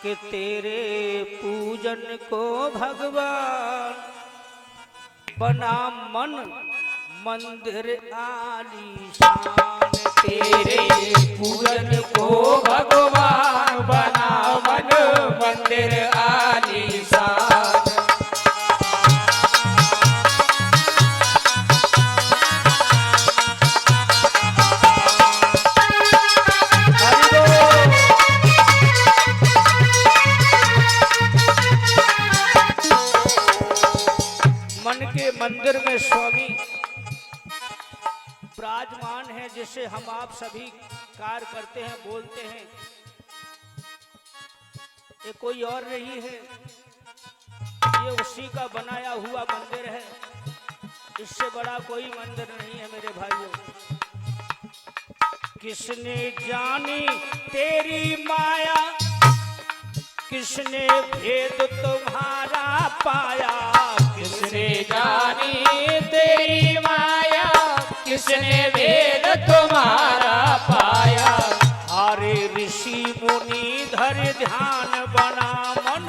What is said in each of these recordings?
कि तेरे पूजन को भगवान बना मन मंदिर आलीशान। तेरे पूजन को भगवान बना मन मंदिर आलीशान। मन के मंदिर में स्वामी विराजमान है, जिसे हम आप सभी कार्य करते हैं, बोलते हैं। ये कोई और नहीं है, ये उसी का बनाया हुआ मंदिर है। इससे बड़ा कोई मंदिर नहीं है मेरे भाइयों। किसने जानी तेरी माया, किसने भेद तुम्हारा पाया। किसने जानी तेरी माया, किसने वेद तुम्हारा पाया। अरे ऋषि मुनि धर ध्यान बना मन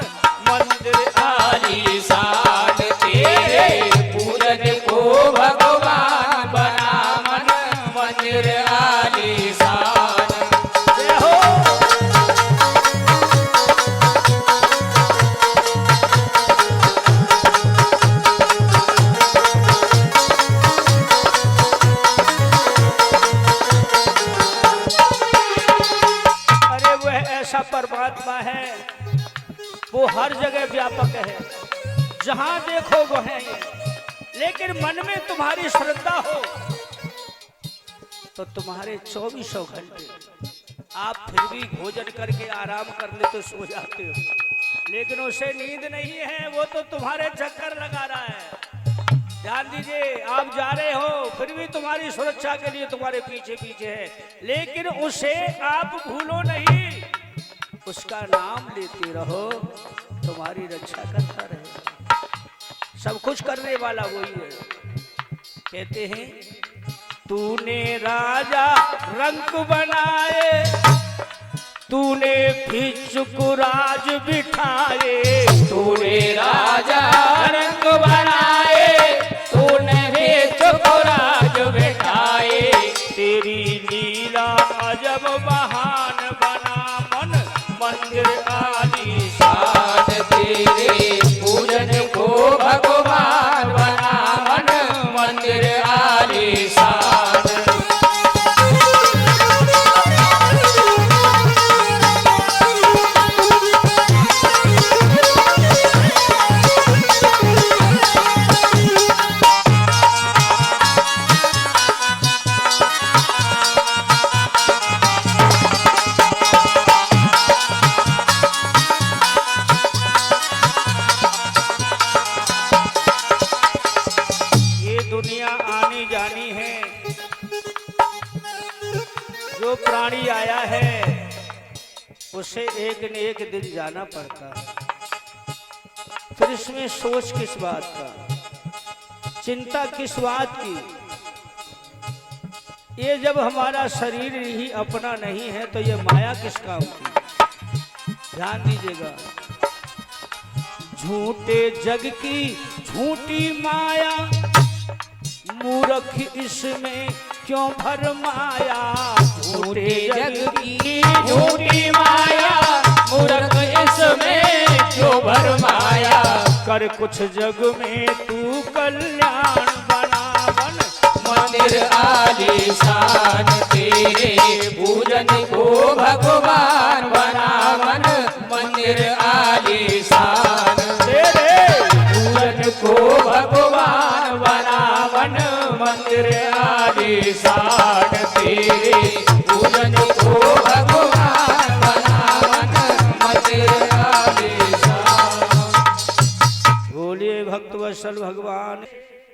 मंदिर आलीशान। तेरे पूजन को भगवान बना मन मंदिर आलीशान। जय हो। ऐसा परमात्मा है, वो हर जगह व्यापक है, जहां देखो वो है ये। लेकिन मन में तुम्हारी श्रद्धा हो तो तुम्हारे 24 घंटे आप फिर भी भोजन करके आराम करने तो सो जाते हो, लेकिन उसे नींद नहीं है, वो तो तुम्हारे चक्कर लगा रहा है। ध्यान दीजिए, आप जा रहे हो फिर भी तुम्हारी सुरक्षा के लिए तुम्हारे पीछे पीछे है, लेकिन उसे आप भूलो नहीं। उसका नाम लेते रहो, तुम्हारी रक्षा करता रहेगा। सब कुछ करने वाला वही है। कहते हैं तूने राजा रंक बनाए, तूने भिक्षुकराज बिठाए। तूने राजा रंक बनाए, तूने भिक्षुकराज बिठाए। तेरी लीला अजब महान बना मन मंदिर आलीशान। तेरे पूजन को भगवान बना मन मंदिर आलीशान। जो प्राणी आया है उसे एक न एक दिन जाना पड़ता है। फिर इसमें सोच किस बात का, चिंता किस बात की। ये जब हमारा शरीर ही अपना नहीं है तो ये माया किस काम की। ध्यान दीजिएगा, झूठे जग की झूठी माया, मूर्ख इसमें क्यों भरमाया। झूठे जग की झूठी माया, मूर्ख इसमें क्यों भरमाया। कर कुछ जग में तू कल्याण बना मन मंदिर आलीशान। तेरे पूजन को भगवान बना मन मंदिर आलीशान। तेरे पूजन को भगवान बना मन मंदिर आलीशान। तेरे पूजन को भगवान बना मन मंदिर आलीशान। बोलिए भक्तवत्सल भगवान।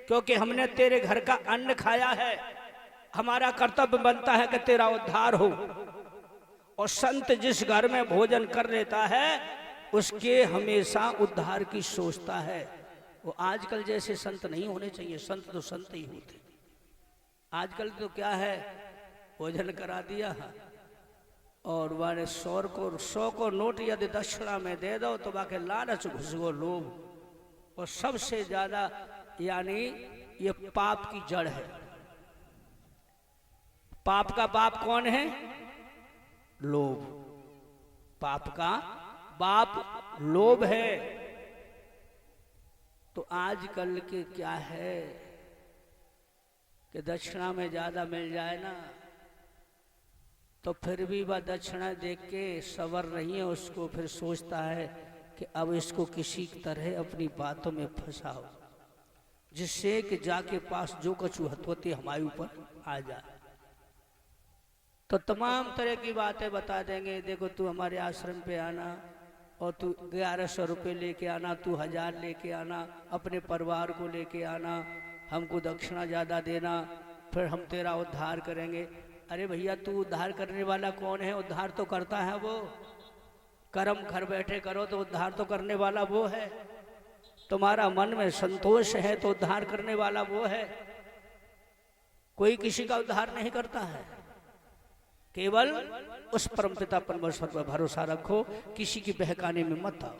क्योंकि हमने तेरे घर का अन्न खाया है, हमारा कर्तव्य बनता है कि तेरा उद्धार हो। और संत जिस घर में भोजन कर लेता है उसके हमेशा उद्धार की सोचता है। वो आजकल जैसे संत नहीं होने चाहिए, संत तो संत ही होते। आजकल तो क्या है, भोजन करा दिया और वाले 100 को नोट यदि दक्षिणा में दे दो तो बाकी लालच घुस गो लोभ। और सबसे ज्यादा यानी ये पाप की जड़ है। पाप का बाप कौन है? लोभ। पाप का बाप लोभ है। तो आजकल के क्या है कि दक्षिणा में ज्यादा मिल जाए ना तो फिर भी वह दक्षिणा देख के सवर नहीं है, उसको फिर सोचता है कि अब इसको किसी तरह अपनी बातों में फंसाओ जिससे कि जाके पास जो कछु हथोते हमारे ऊपर आ जाए। तो तमाम तरह की बातें बता देंगे। देखो तू हमारे आश्रम पे आना और तू 1100 रुपये लेके आना, तू 1000 लेके आना, अपने परिवार को लेके आना, हमको दक्षिणा ज़्यादा देना, फिर हम तेरा उद्धार करेंगे। अरे भैया तू उद्धार करने वाला कौन है? उद्धार तो करता है वो। कर्म घर बैठे करो तो उद्धार तो करने वाला वो है। तुम्हारा मन में संतोष है तो उद्धार करने वाला वो है। कोई किसी का उद्धार नहीं करता है। केवल उस परमपिता परमेश्वर पर भरोसा रखो, किसी की बहकाने में मत आओ।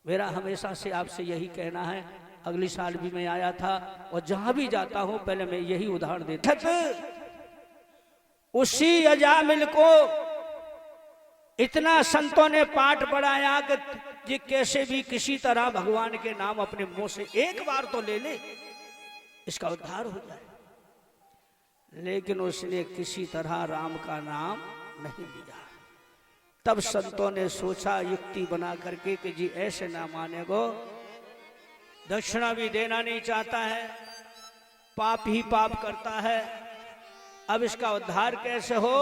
मेरा हमेशा से आपसे यही कहना है। अगली साल भी मैं आया था और जहां भी जाता हूं पहले मैं यही उदाहरण देता था। उसी अजामिल को इतना संतों ने पाठ पढ़ाया कि ये कैसे भी किसी तरह भगवान के नाम अपने मुंह से एक बार तो ले ले, इसका उद्धार हो जाए। लेकिन उसने किसी तरह राम का नाम नहीं लिया। तब संतों ने सोचा युक्ति बना करके कि जी ऐसे ना मानेगो, दक्षिणा भी देना नहीं चाहता है, पाप ही पाप करता है, अब इसका उद्धार कैसे हो?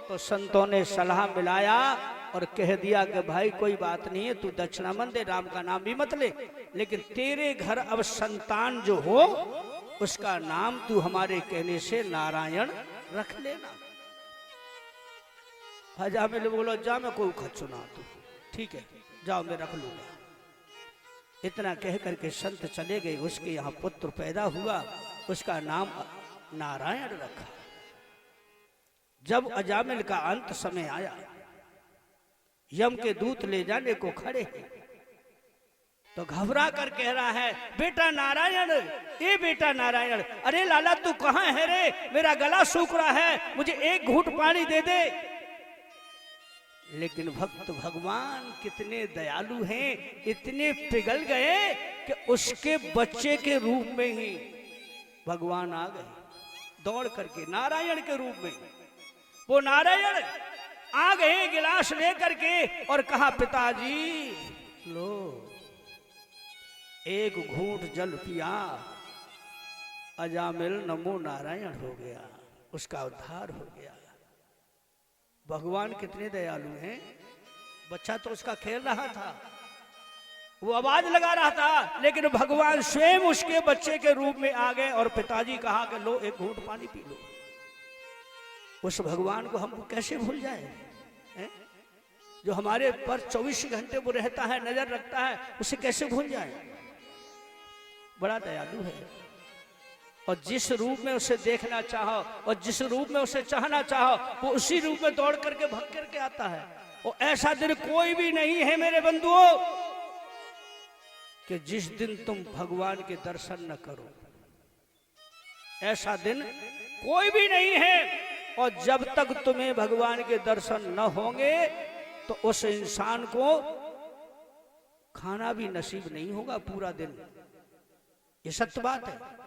तो संतों ने सलाह मिलाया और कह दिया कि भाई कोई बात नहीं है, तू दक्षिणा मत दे, राम का नाम भी मत ले, लेकिन तेरे घर अब संतान जो हो उसका नाम तू हमारे कहने से नारायण रख लेना। हजामिल बोलो जा मैं कोई खत सुना तू, ठीक है जाओ मैं रख लूंगा। इतना कह करके संत चले गए। उसके यहाँ पुत्र पैदा हुआ, उसका नाम नारायण रखा। जब अजामिल का अंत समय आया, यम के दूत ले जाने को खड़े हैं, तो घबरा कर कह रहा है बेटा नारायण, ए बेटा नारायण, अरे लाला तू कहां है रे? मेरा गला सूख रहा है, मुझे एक घूंट पानी दे दे। लेकिन भक्त भगवान कितने दयालु हैं, इतने पिघल गए कि उसके बच्चे के रूप में ही भगवान आ गए दौड़ करके नारायण के रूप में। वो नारायण आ गए गिलास लेकर के और कहा पिताजी लो एक घूंट जल पिया, अजामिल नमो नारायण हो गया, उसका उद्धार हो गया। भगवान कितने दयालु हैं। बच्चा तो उसका खेल रहा था, वो आवाज लगा रहा था, लेकिन भगवान स्वयं उसके बच्चे के रूप में आ गए और पिताजी कहा कि लो एक घूंट पानी पी लो। उस भगवान को हम कैसे भूल जाए हैं? जो हमारे पर 24 घंटे वो रहता है, नजर रखता है, उसे कैसे भूल जाए? बड़ा दयालु है। और जिस रूप में उसे देखना चाहो और जिस रूप में उसे चाहना चाहो, वो उसी रूप में दौड़ करके भग करके आता है। और ऐसा दिन कोई भी नहीं है मेरे बंधुओं कि जिस दिन तुम भगवान के दर्शन न करो, ऐसा दिन कोई भी नहीं है। और जब तक तुम्हें भगवान के दर्शन न होंगे तो उस इंसान को खाना भी नसीब नहीं होगा पूरा दिन। ये सत्य बात है।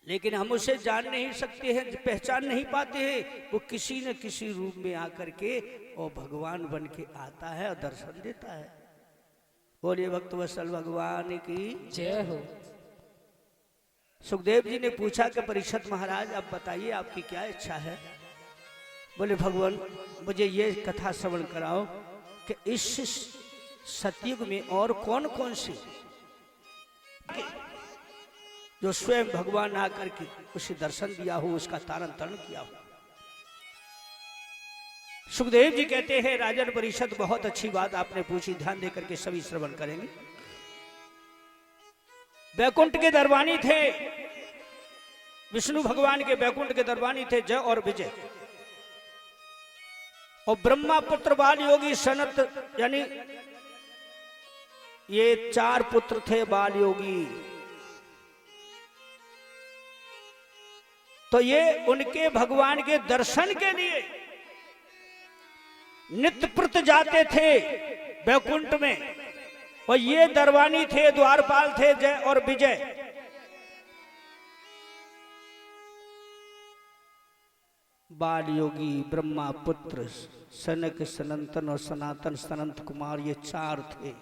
लेकिन हम उसे जान नहीं सकते हैं, पहचान नहीं पाते हैं। वो किसी न किसी रूप में आकर के और भगवान बन के आता है और दर्शन देता है। बोलिए भक्त वत्सल भगवान की जय हो। सुखदेव जी ने पूछा कि परीक्षित महाराज आप बताइए आपकी क्या इच्छा है? बोले भगवान मुझे ये कथा श्रवण कराओ कि इस सतयुग में और कौन कौन सी जो स्वयं भगवान आकर के उसे दर्शन दिया हो, उसका तारण तरण किया हो। सुखदेव जी कहते हैं राजन परिषद बहुत अच्छी बात आपने पूछी, ध्यान देकर के सभी श्रवण करेंगे। बैकुंठ के दरबानी थे, विष्णु भगवान के बैकुंठ के दरबानी थे जय और विजय। और ब्रह्मा पुत्र बाल योगी सनत, यानी ये 4 पुत्र थे बाल योगी। तो ये उनके भगवान के दर्शन के लिए नित्य प्रत जाते थे वैकुंठ में। और ये दरवानी थे, द्वारपाल थे, जय और विजय। बाल योगी, ब्रह्मा पुत्र, सनक, सनंतन और सनातन सनंत कुमार, ये 4 थे।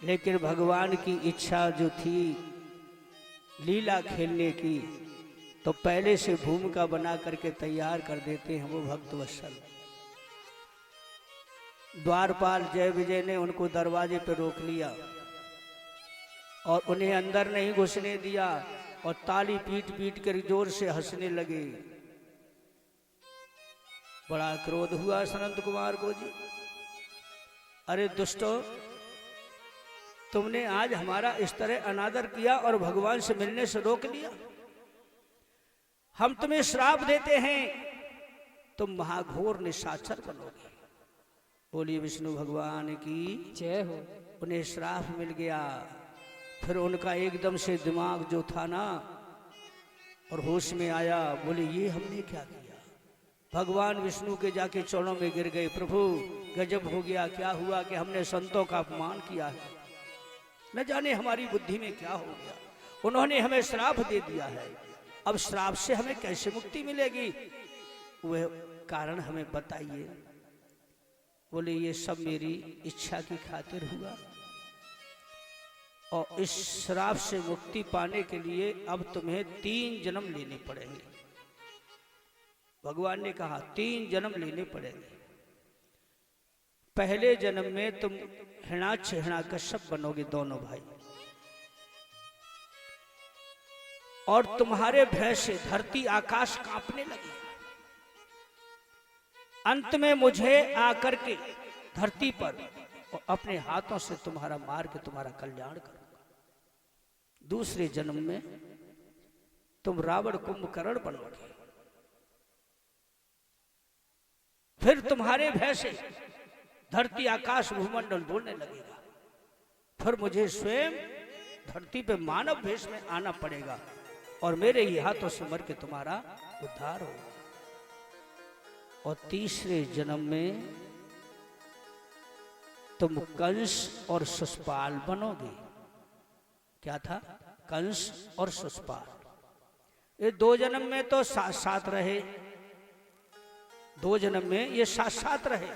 लेकिन भगवान की इच्छा जो थी लीला खेलने की, तो पहले से भूमिका बना करके तैयार कर देते हैं वो भक्त वत्सल। द्वारपाल जय विजय ने उनको दरवाजे पर रोक लिया और उन्हें अंदर नहीं घुसने दिया, और ताली पीट पीट कर जोर से हंसने लगे। बड़ा क्रोध हुआ सनंत कुमार को जी। अरे दुष्टो, तुमने आज हमारा इस तरह अनादर किया और भगवान से मिलने से रोक लिया। हम तुम्हें श्राप देते हैं, तुम महाघोर निशाचर बनोगे। बोलिए विष्णु भगवान की जय हो। उन्हें श्राप मिल गया। फिर उनका एकदम से दिमाग जो था ना, और होश में आया। बोले ये हमने क्या किया। भगवान विष्णु के जाके चरणों में गिर गए। प्रभु गजब हो गया, क्या हुआ कि हमने संतों का अपमान किया है, न जाने हमारी बुद्धि में क्या हो गया। उन्होंने हमें श्राप दे दिया है, अब श्राप से हमें कैसे मुक्ति मिलेगी, वह कारण हमें बताइए। बोले ये सब मेरी इच्छा की खातिर हुआ, और इस श्राप से मुक्ति पाने के लिए अब तुम्हें 3 जन्म लेने पड़ेंगे। भगवान ने कहा 3 जन्म लेने पड़ेंगे। पहले जन्म में तुम हिरणाक्ष हिरण्यकश्यप बनोगे, दोनों भाई, और तुम्हारे भय से धरती आकाश कांपने लगी। अंत में मुझे आकर के धरती पर और अपने हाथों से तुम्हारा मार के तुम्हारा कल्याण करूंगा। दूसरे जन्म में तुम रावण कुंभकर्ण बनोगे। फिर तुम्हारे भय से धरती आकाश भूमंडल बोलने लगेगा। फिर मुझे स्वयं धरती पे मानव भेष में आना पड़ेगा और मेरे ही हाथों से मर के तुम्हारा उद्धार होगा। और तीसरे जन्म में तुम कंस और शिशुपाल बनोगे। क्या था? कंस और शिशुपाल। ये 2 जन्म में तो साथ साथ रहे, 2 जन्म में ये साथ साथ रहे,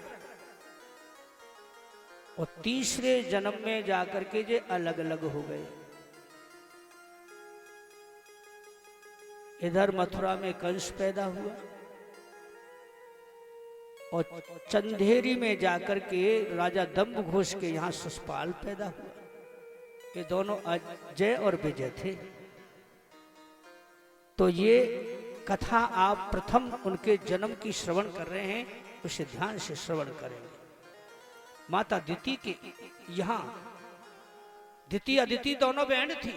और तीसरे जन्म में जाकर के ये अलग अलग हो गए। इधर मथुरा में कंस पैदा हुआ और चंदेरी में जाकर के राजा दंभघोष के यहाँ शिशुपाल पैदा हुआ। ये दोनों जय और विजय थे। तो ये कथा आप प्रथम उनके जन्म की श्रवण कर रहे हैं, उसे ध्यान से श्रवण करेंगे। माता दिति के यहाँ दिति अदिति दोनों बहन थी,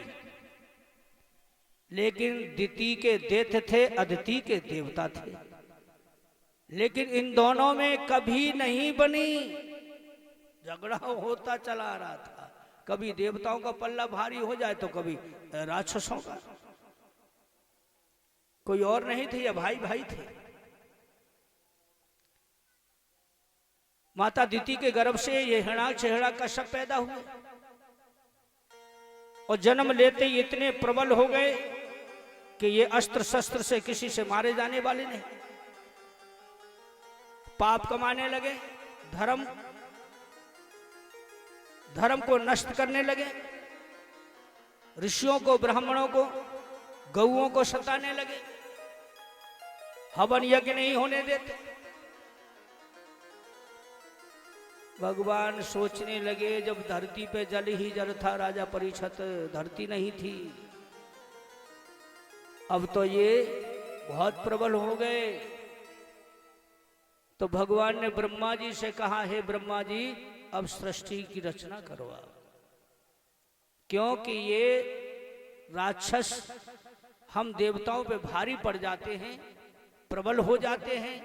लेकिन दिति के दैत्य थे, अदिति के देवता थे। लेकिन इन दोनों में कभी नहीं बनी, झगड़ा होता चला आ रहा था। कभी देवताओं का पल्ला भारी हो जाए तो कभी राक्षसों का। कोई और नहीं थे, या भाई भाई थे। माता दिति के गर्भ से ये हिरणाक्ष हिरण्यकश्यप पैदा हुए और जन्म लेते ही इतने प्रबल हो गए कि ये अस्त्र शस्त्र से किसी से मारे जाने वाले नहीं। पाप कमाने लगे, धर्म को नष्ट करने लगे, ऋषियों को, ब्राह्मणों को, गौओं को सताने लगे, हवन यज्ञ नहीं होने देते। भगवान सोचने लगे, जब धरती पे जल ही जल था, राजा परीक्षित, धरती नहीं थी, अब तो ये बहुत प्रबल हो गए। तो भगवान ने ब्रह्मा जी से कहा, हे ब्रह्मा जी, अब सृष्टि की रचना करो आप, क्योंकि ये राक्षस हम देवताओं पे भारी पड़ जाते हैं, प्रबल हो जाते हैं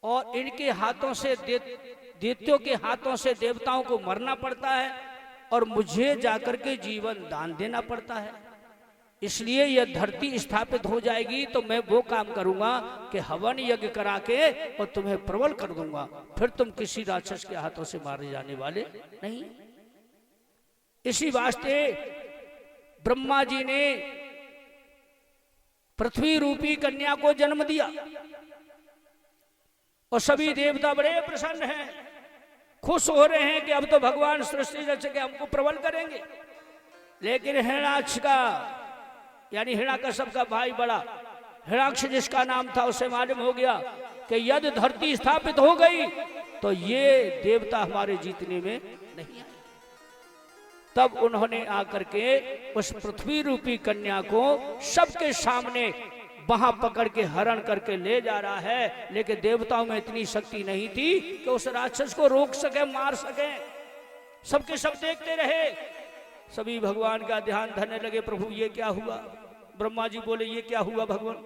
और इनके हाथों से दैत्यों के हाथों से देवताओं को मरना पड़ता है और मुझे जाकर के जीवन दान देना पड़ता है। इसलिए यह धरती स्थापित हो जाएगी तो मैं वो काम करूंगा कि हवन यज्ञ करा के और तुम्हें प्रबल कर दूंगा, फिर तुम किसी राक्षस के हाथों से मारे जाने वाले नहीं। इसी वास्ते ब्रह्मा जी ने पृथ्वी रूपी कन्या को जन्म दिया और सभी देवता बड़े प्रसन्न हैं, खुश हो रहे हैं कि अब तो भगवान सृष्टि रचक हमको प्रबल करेंगे। लेकिन हिरण्याक्ष का यानी हिरण्यकश्यप का भाई बड़ा हिरण्याक्ष जिसका नाम था उसे मालूम हो गया कि यदि धरती स्थापित हो गई तो ये देवता हमारे जीतने में नहीं आए। तब उन्होंने आकर के उस पृथ्वी रूपी कन्या को सबके सामने वहां पकड़ के हरण करके ले जा रहा है, लेकिन देवताओं में इतनी शक्ति नहीं थी कि उस राक्षस को रोक सके, मार सके। सबके सब देखते रहे, सभी भगवान का ध्यान धरने लगे, प्रभु ये क्या हुआ। ब्रह्मा जी बोले ये क्या हुआ भगवान।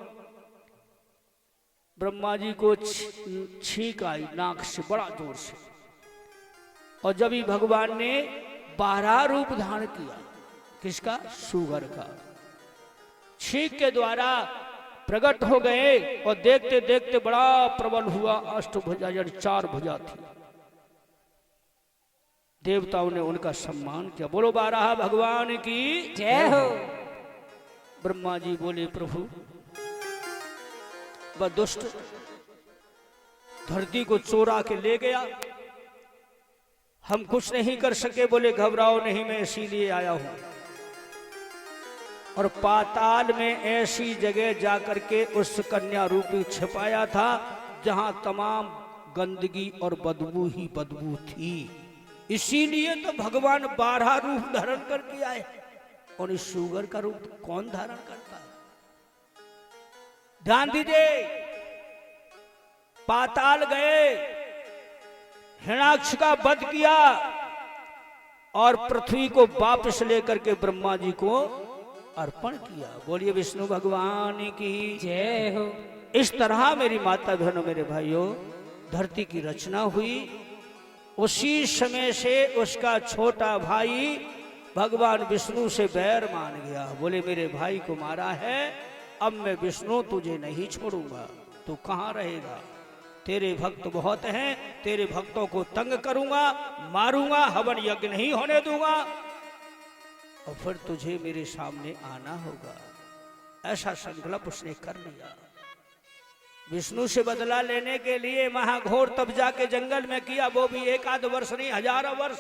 ब्रह्मा जी को छींक आई नाक से बड़ा जोर से, और जब ही भगवान ने 12 रूप धारण किया, किसका, सुगर का, छींक के द्वारा प्रकट हो गए और देखते देखते बड़ा प्रबल हुआ। अष्टभुजा यानी 4 भुजा थी। देवताओं ने उनका सम्मान किया। बोलो 12 भगवान की जय हो। ब्रह्मा जी बोले प्रभु वह दुष्ट धरती को चोरा के ले गया, हम कुछ नहीं कर सके। बोले घबराओ नहीं, मैं इसीलिए आया हूं। और पाताल में ऐसी जगह जाकर के उस कन्या रूपी छिपाया था जहां तमाम गंदगी और बदबू ही बदबू थी। इसीलिए तो भगवान 12 रूप धारण करके आए। और इस शुगर का रूप कौन धारण करता है। ध्यान दीजिए, पाताल गए, हिरण्याक्ष का वध किया और पृथ्वी को वापस लेकर के ब्रह्मा जी को अर्पण किया। बोलिए विष्णु भगवान की जय हो। इस तरह मेरी माता बहनों, मेरे भाइयों, धरती की रचना हुई। उसी समय से उसका छोटा भाई भगवान विष्णु से बैर मान गया। बोले मेरे भाई को मारा है, अब मैं विष्णु तुझे नहीं छोड़ूंगा, तू कहां रहेगा। तेरे भक्त बहुत हैं, तेरे भक्तों को तंग करूंगा, मारूंगा, हवन यज्ञ नहीं होने दूंगा और फिर तुझे मेरे सामने आना होगा। ऐसा संकल्प उसने कर लिया। विष्णु से बदला लेने के लिए महाघोर तप जाके जंगल में किया, वो भी 1 वर्ष नहीं, 1000 वर्ष।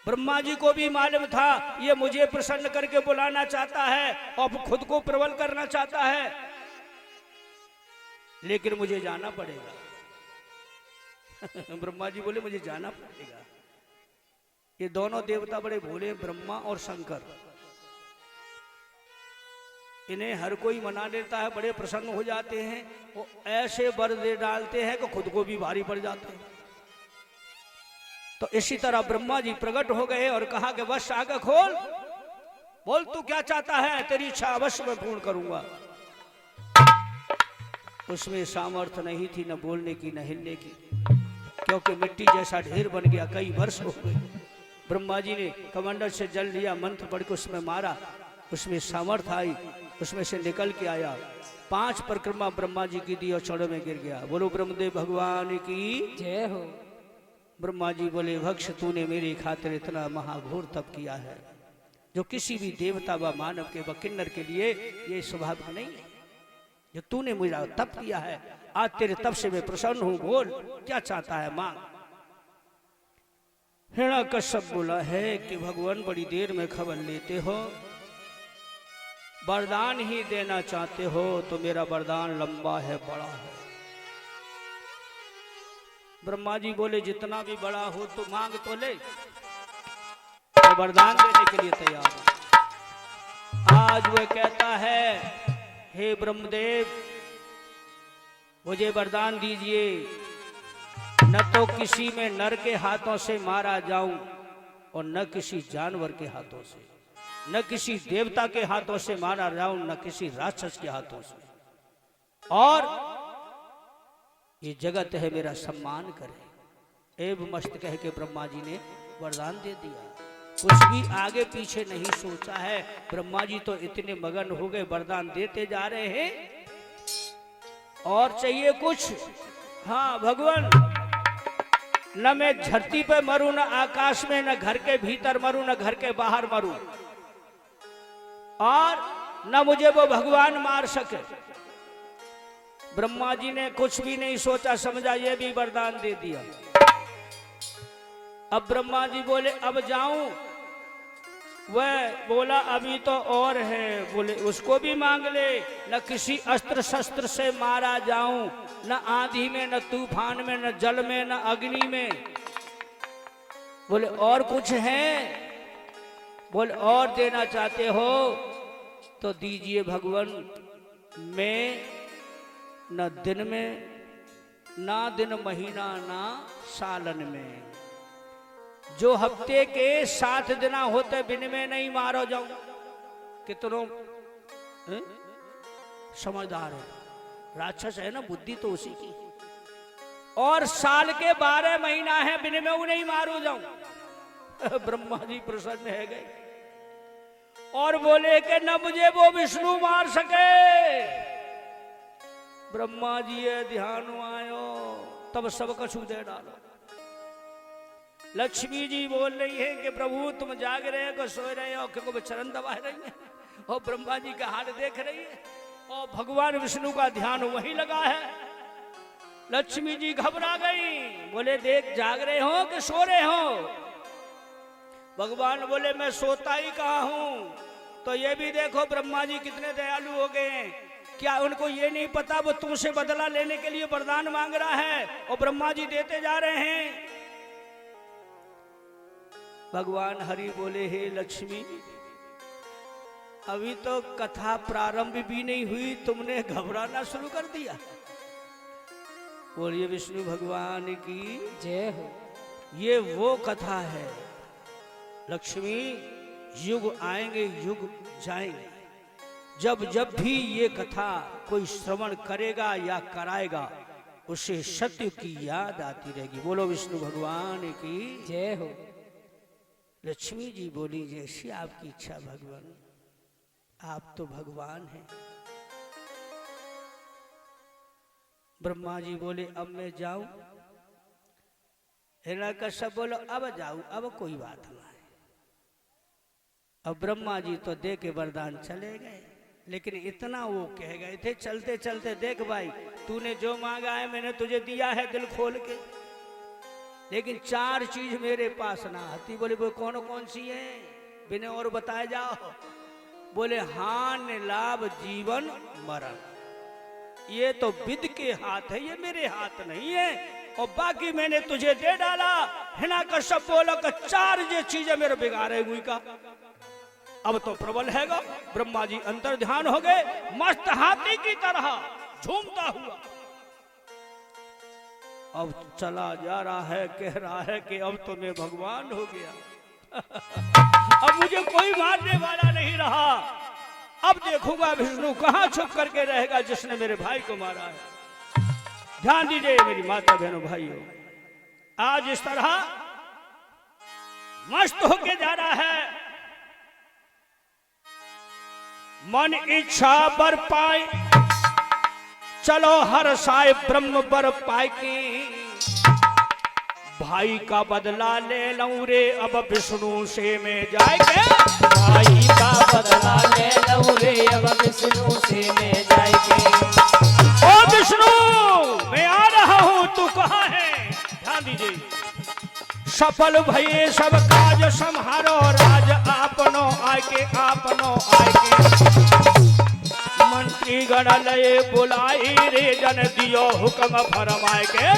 ब्रह्मा जी को भी मालूम था ये मुझे प्रसन्न करके बुलाना चाहता है और खुद को प्रबल करना चाहता है, लेकिन मुझे जाना पड़ेगा। ब्रह्मा जी बोले मुझे जाना पड़ेगा। ये दोनों देवता बड़े भोले, ब्रह्मा और शंकर। इन्हें हर कोई मना लेता है, बड़े प्रसन्न हो जाते हैं। वो ऐसे वर दे डालते हैं कि खुद को भी भारी पड़ जाते हैं। तो इसी तरह ब्रह्मा जी प्रकट हो गए और कहा कि वश आगे खोल, बोल तू क्या चाहता है, तेरी इच्छा अवश्य मैं पूर्ण करूंगा। उसमें सामर्थ्य नहीं थी न बोलने की न हिलने की, क्योंकि मिट्टी जैसा ढेर बन गया। कई वर्ष हो गए। ब्रह्मा जी ने कमंडल से जल लिया, मंत्र पढ़ के उसमें मारा, उसमें सामर्थ्य आई, उसमें से निकल के आया। 5 परिक्रमा ब्रह्मा जी की दी और चढ़ में गिर गया। बोलो ब्रह्मदेव भगवान की जय हो। ब्रह्मा जी बोले भक्ष तूने मेरी खातिर इतना महाघोर तप किया है जो किसी भी देवता व मानव के व किन्नर के लिए ये स्वाभाविक नहीं है। जो तूने मुझे तप किया है, आज तेरे तप से मैं प्रसन्न हूं। बोल क्या चाहता है, मांग। हिरण्याकश्यप बोला है कि भगवान बड़ी देर में खबर लेते हो, वरदान ही देना चाहते हो तो मेरा वरदान लंबा है, बड़ा है। ब्रह्मा जी बोले जितना भी बड़ा हो तो मांग तो ले, तो वरदान देने के लिए तैयार हूं। आज वह कहता है हे ब्रह्मदेव मुझे वरदान दीजिए, न तो किसी में नर के हाथों से मारा जाऊं और न किसी जानवर के हाथों से, न किसी देवता के हाथों से मारा जाऊं, न किसी राक्षस के हाथों से। और ये जगत है मेरा सम्मान करे। एव मस्त कह के ब्रह्मा जी ने वरदान दे दिया। कुछ भी आगे पीछे नहीं सोचा है। ब्रह्मा जी तो इतने मगन हो गए, वरदान देते जा रहे हैं। और चाहिए कुछ? हाँ भगवान, न मैं धरती पे मरूं, न आकाश में, न घर के भीतर मरूं, न घर के बाहर मरूं, और न मुझे वो भगवान मार सके। ब्रह्मा जी ने कुछ भी नहीं सोचा समझा, ये भी वरदान दे दिया। अब ब्रह्मा जी बोले अब जाऊं? वह बोला अभी तो और है। बोले उसको भी मांग ले। न किसी अस्त्र शस्त्र से मारा जाऊं, न आंधी में, न तूफान में, न जल में, न अग्नि में। बोले और कुछ है? बोले और देना चाहते हो तो दीजिए भगवान। मैं न दिन में, ना दिन महीना, ना सालन में, जो हफ्ते के 7 दिन होते बिन में नहीं मारो जाऊं। कितनों समझदार है, राक्षस है ना, बुद्धि तो उसी की। और साल के 12 महीना है, बिन में नहीं मारो जाऊं। ब्रह्मा जी प्रसन्न है गए और बोले कि न मुझे वो विष्णु मार सके। ब्रह्मा जी ये ध्यान आयो, तब सब कछु दे डालो। लक्ष्मी जी बोल रही है कि प्रभु तुम जाग रहे हो, सोए रहे हो, क्योंकि चरण दबा रही है, और ब्रह्मा जी का हाल देख रही है, और भगवान विष्णु का ध्यान वहीं लगा है। लक्ष्मी जी घबरा गई, बोले देख जाग रहे हो कि सो रहे हो? भगवान बोले मैं सोता ही कहा हूं। तो ये भी देखो ब्रह्मा जी कितने दयालु हो गए हैं। क्या उनको ये नहीं पता वो तुमसे बदला लेने के लिए वरदान मांग रहा है, और ब्रह्मा जी देते जा रहे हैं। भगवान हरि बोले हे लक्ष्मी, अभी तो कथा प्रारंभ भी नहीं हुई, तुमने घबराना शुरू कर दिया। बोलिए विष्णु भगवान की जय हो। ये वो कथा है लक्ष्मी, युग आएंगे युग जाएंगे, जब जब भी ये कथा कोई श्रवण करेगा या कराएगा उसे सत्य की याद आती रहेगी। बोलो विष्णु भगवान की जय हो। लक्ष्मी जी बोली जैसी आपकी इच्छा भगवान, आप तो भगवान हैं। ब्रह्मा जी बोले अब मैं जाऊं? हिरण्यकश्यप बोलो अब जाऊं, अब कोई बात नहीं। अब ब्रह्मा जी तो दे के वरदान चले गए, लेकिन इतना वो कह गए थे चलते चलते, देख भाई तूने जो मांगा है मैंने तुझे दिया है दिल खोल के, लेकिन 4 चीज मेरे पास ना आती। बोले वो कौन कौन सी है? बिना और बताए जाओ। बोले हान लाभ जीवन मरण, ये तो विद के हाथ है, ये मेरे हाथ नहीं है, और बाकी मैंने तुझे दे डाला। हिरण्यकश्यप बोला कि 4 ये चीजें मेरे बिगाड़े हुई का। अब तो प्रबल हैगा। ब्रह्मा जी अंतर ध्यान हो गए, मस्त हाथी की तरह झूमता हुआ अब चला जा रहा है, कह रहा है कि अब तो मैं भगवान हो गया। अब मुझे कोई मारने वाला नहीं रहा। अब देखूंगा विष्णु कहां छुप करके रहेगा जिसने मेरे भाई को मारा है। ध्यान दीजिए मेरी माता बहनों भाइयों, आज इस तरह मस्त होके जा रहा है। मन इच्छा बर पाए, चलो हर साय ब्रह्म बर पाए के, भाई का बदला ले लूं रे अब विष्णु से मैं जाएंगे। भाई का बदला ले लूं रे अब विष्णु से मैं जाएंगे। ओ विष्णु मैं आ रहा हूं, तू कहां है? ध्यान दीजिए, सफल भये सब काज संहारो, राज आपनो आके आपनो आके, मंत्री गण लये बुलाई रे जन दियो हुक्म फरमाए के।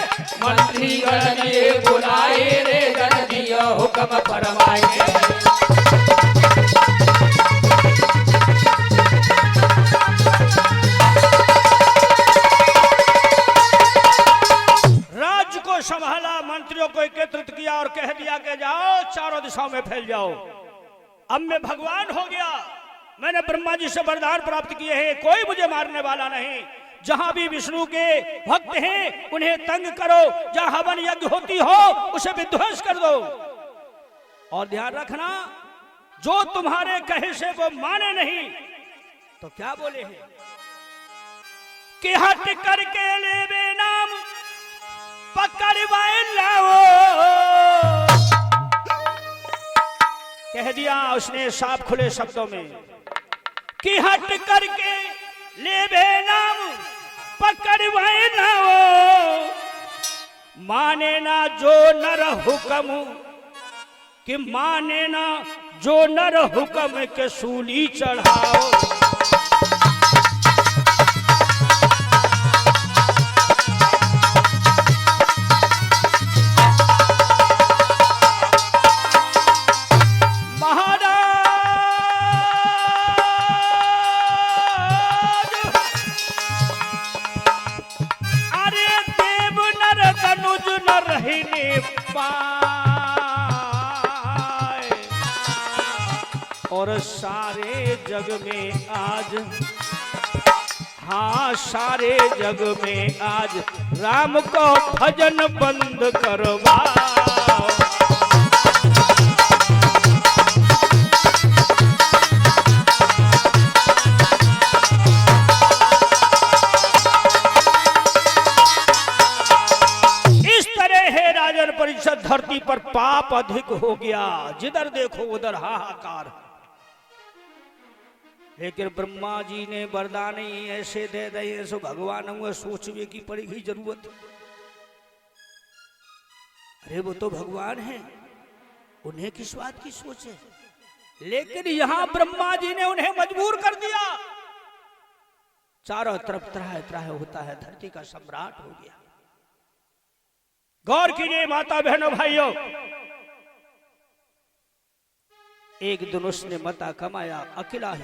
मंत्री गण ये बुलाए रे जन दियो हुक्म फरमाए के। राज्य को संभाला, मंत्रियों को एकत्रित किया और कह दिया कि जाओ चारों दिशाओं में फैल जाओ। अब मैं भगवान हो गया, मैंने ब्रह्मा जी से वरदान प्राप्त किए हैं, कोई मुझे मारने वाला नहीं। जहां भी विष्णु के भक्त हैं उन्हें तंग करो, जहां हवन यज्ञ होती हो उसे विध्वंस कर दो। और ध्यान रखना, जो तुम्हारे कहे से वो माने नहीं तो क्या बोले हैं कि हट करके लेवे नाम पकड़वाए लाओ। कह दिया उसने साफ खुले शब्दों में कि हट करके लेवे नाम पकड़वाए लाओ। माने ना जो नर हुक्म, कि माने ना जो नर हुक्म के सूली चढ़ाओ। और सारे जग में आज, हाँ सारे जग में आज राम को भजन बंद करवाओ। परिषद धरती पर पाप अधिक हो गया, जिधर देखो उधर हाहाकार। लेकिन ब्रह्मा जी ने वरदान ही ऐसे दे दिए सो भगवान हुए सोचने की पड़ेगी जरूरत। अरे वो तो भगवान है, उन्हें किस बात की सोच है। लेकिन यहां ब्रह्मा जी ने उन्हें मजबूर कर दिया। चारों तरफ त्राह त्राह होता है, धरती का सम्राट हो गया। गौर कीजिए माता बहनों भाइयों, एक दिन उसने मता कमाया, अकेला ही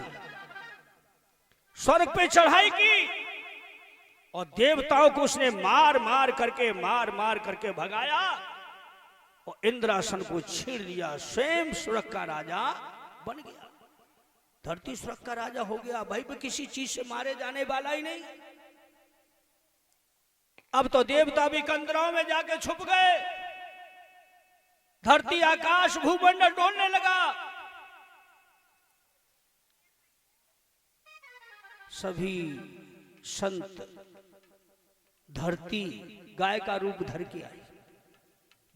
स्वर्ग पे चढ़ाई की और देवताओं को उसने मार मार करके भगाया और इंद्रासन को छीन लिया। स्वयं स्वर्ग का राजा बन गया, धरती स्वर्ग का राजा हो गया। भाई भी किसी चीज से मारे जाने वाला ही नहीं। अब तो देवता भी कंदरों में जाके छुप गए। धरती आकाश भूमंडल डोलने लगा। सभी संत धरती गाय का रूप धर के आई,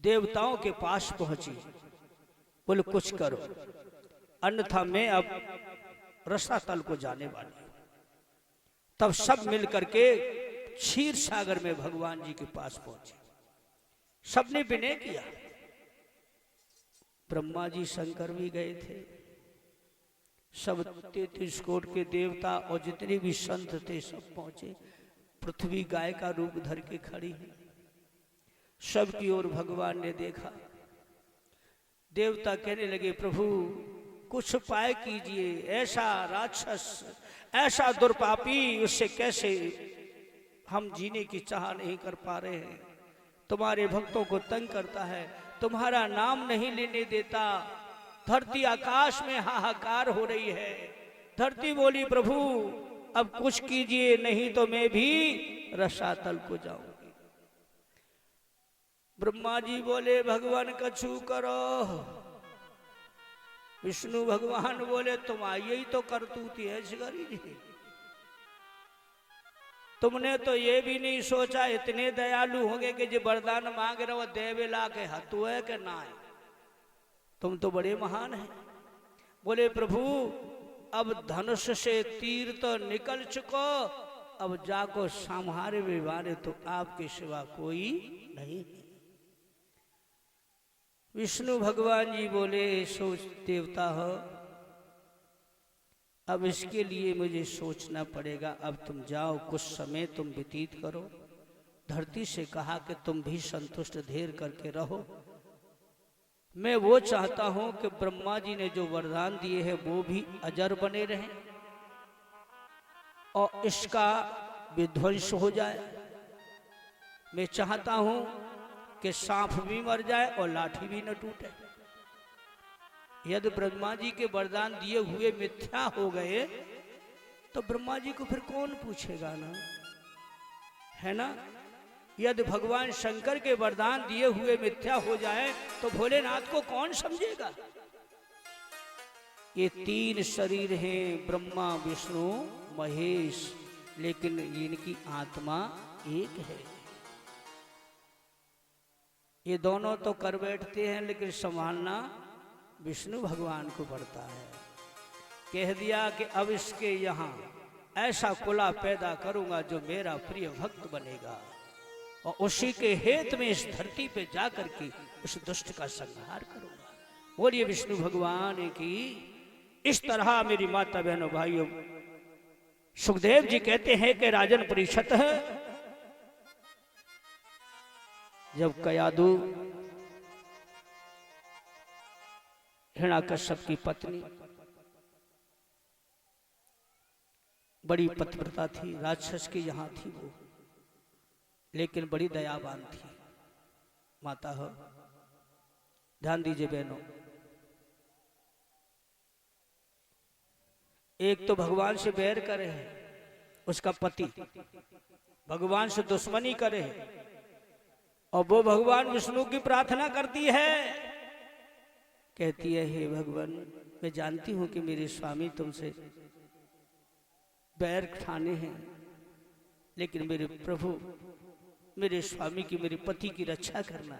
देवताओं के पास पहुंची, बोले कुछ करो अन्यथा मैं अब रसातल को जाने वाली। तब सब मिल करके क्षीर सागर में भगवान जी के पास पहुंचे। सबने विनय किया। ब्रह्मा जी शंकर भी गए थे, सब 33 कोट के देवता और जितने भी संत थे सब पहुंचे। पृथ्वी गाय का रूप धर के खड़ी है। सबकी ओर भगवान ने देखा। देवता कहने लगे प्रभु कुछ उपाय कीजिए, ऐसा राक्षस ऐसा दुर्पापी उससे कैसे हम जीने की चाह नहीं कर पा रहे हैं। तुम्हारे भक्तों को तंग करता है, तुम्हारा नाम नहीं लेने देता। धरती आकाश में हाहाकार हो रही है। धरती बोली प्रभु अब कुछ कीजिए, नहीं तो मैं भी रसातल को जाऊंगी। ब्रह्मा जी बोले भगवान कछु करो। विष्णु भगवान बोले तुम यही तो करतूती है शिकारी जी। तुमने तो ये भी नहीं सोचा इतने दयालु होंगे कि जो वरदान मांग रहे हो देवे ला के हतु है कि ना है। तुम तो बड़े महान हैं। बोले प्रभु अब धनुष से तीर तो निकल चुको, अब जाको संहारे विवारे तो आपके सिवा कोई नहीं। विष्णु भगवान जी बोले सोच देवता हो, अब इसके लिए मुझे सोचना पड़ेगा। अब तुम जाओ, कुछ समय तुम व्यतीत करो। धरती से कहा कि तुम भी संतुष्ट धीर करके रहो। मैं वो चाहता हूं कि ब्रह्मा जी ने जो वरदान दिए हैं वो भी अजर बने रहें और इसका विध्वंस हो जाए। मैं चाहता हूं कि सांप भी मर जाए और लाठी भी न टूटे। यदि ब्रह्मा जी के वरदान दिए हुए मिथ्या हो गए तो ब्रह्मा जी को फिर कौन पूछेगा ना। है ना। यदि भगवान शंकर के वरदान दिए हुए मिथ्या हो जाए तो भोलेनाथ को कौन समझेगा। ये 3 शरीर हैं, ब्रह्मा विष्णु महेश, लेकिन इनकी आत्मा एक है। ये दोनों तो कर बैठते हैं, लेकिन संभालना विष्णु भगवान को पड़ता है। कह दिया कि अब इसके यहाँ ऐसा कुला पैदा करूंगा जो मेरा प्रिय भक्त बनेगा, और उसी के हेत में इस धरती पे जाकर के उस दुष्ट का संहार करूंगा। बोलिए विष्णु भगवान की। इस तरह मेरी माता बहनों भाइयों, सुखदेव जी कहते हैं कि राजन परीक्षित है, जब कयादु हिरण्याकश्यप की पत्नी बड़ी पतिव्रता थी, राक्षस के यहां थी वो, लेकिन बड़ी दयावान थी माता हो। ध्यान दीजिए बहनों, एक तो भगवान से बैर करे है उसका पति, भगवान से दुश्मनी करे है, और वो भगवान विष्णु की प्रार्थना करती है, कहती है हे भगवान, मैं जानती हूं कि मेरे स्वामी तुमसे बैर ठाने हैं, लेकिन मेरे प्रभु, मेरे स्वामी की, मेरे पति की रक्षा करना।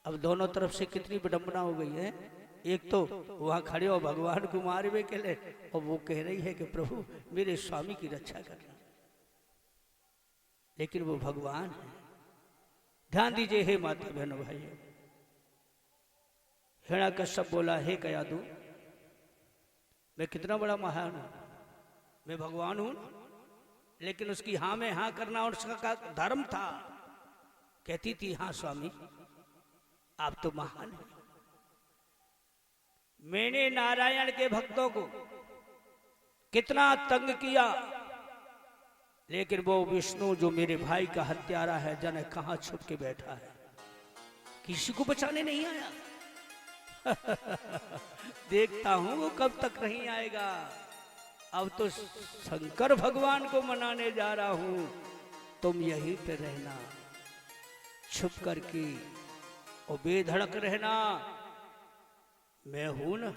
अब दोनों तरफ से कितनी विडंबना हो गई है। एक तो वहां खड़े हो भगवान को मारवे के लिए, और वो कह रही है कि प्रभु मेरे स्वामी की रक्षा करना, लेकिन वो भगवान है। ध्यान दीजिए हे माता बहनों भाइयों, हिरण्याकश्यप बोला हे कयादु, मैं कितना बड़ा महान हूं, मैं भगवान हूं, लेकिन उसकी हाँ में हाँ करना उसका धर्म था। कहती थी हाँ स्वामी आप तो महान हैं, मैंने नारायण के भक्तों को कितना तंग किया, लेकिन वो विष्णु जो मेरे भाई का हत्यारा है, जाने कहां छुप के बैठा है, किसी को बचाने नहीं आया। देखता हूं वो कब तक नहीं आएगा। अब तो शंकर भगवान को मनाने जा रहा हूं, तुम यहीं पे रहना, छुप करके और बेधड़क रहना, मैं हूं ना,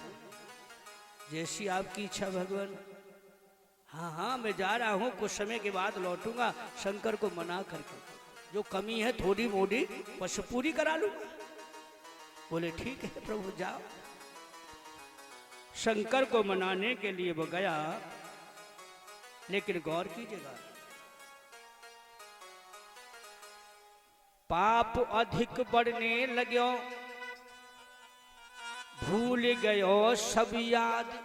जैसी आपकी इच्छा भगवान। हाँ हाँ मैं जा रहा हूं, कुछ समय के बाद लौटूंगा, शंकर को मना करके जो कमी है थोड़ी मोड़ी बस पूरी करा लूंगा। बोले ठीक है प्रभु जाओ। शंकर को मनाने के लिए वो गया, लेकिन गौर कीजिएगा, पाप अधिक बढ़ने लग्यो, भूल गयो सब याद,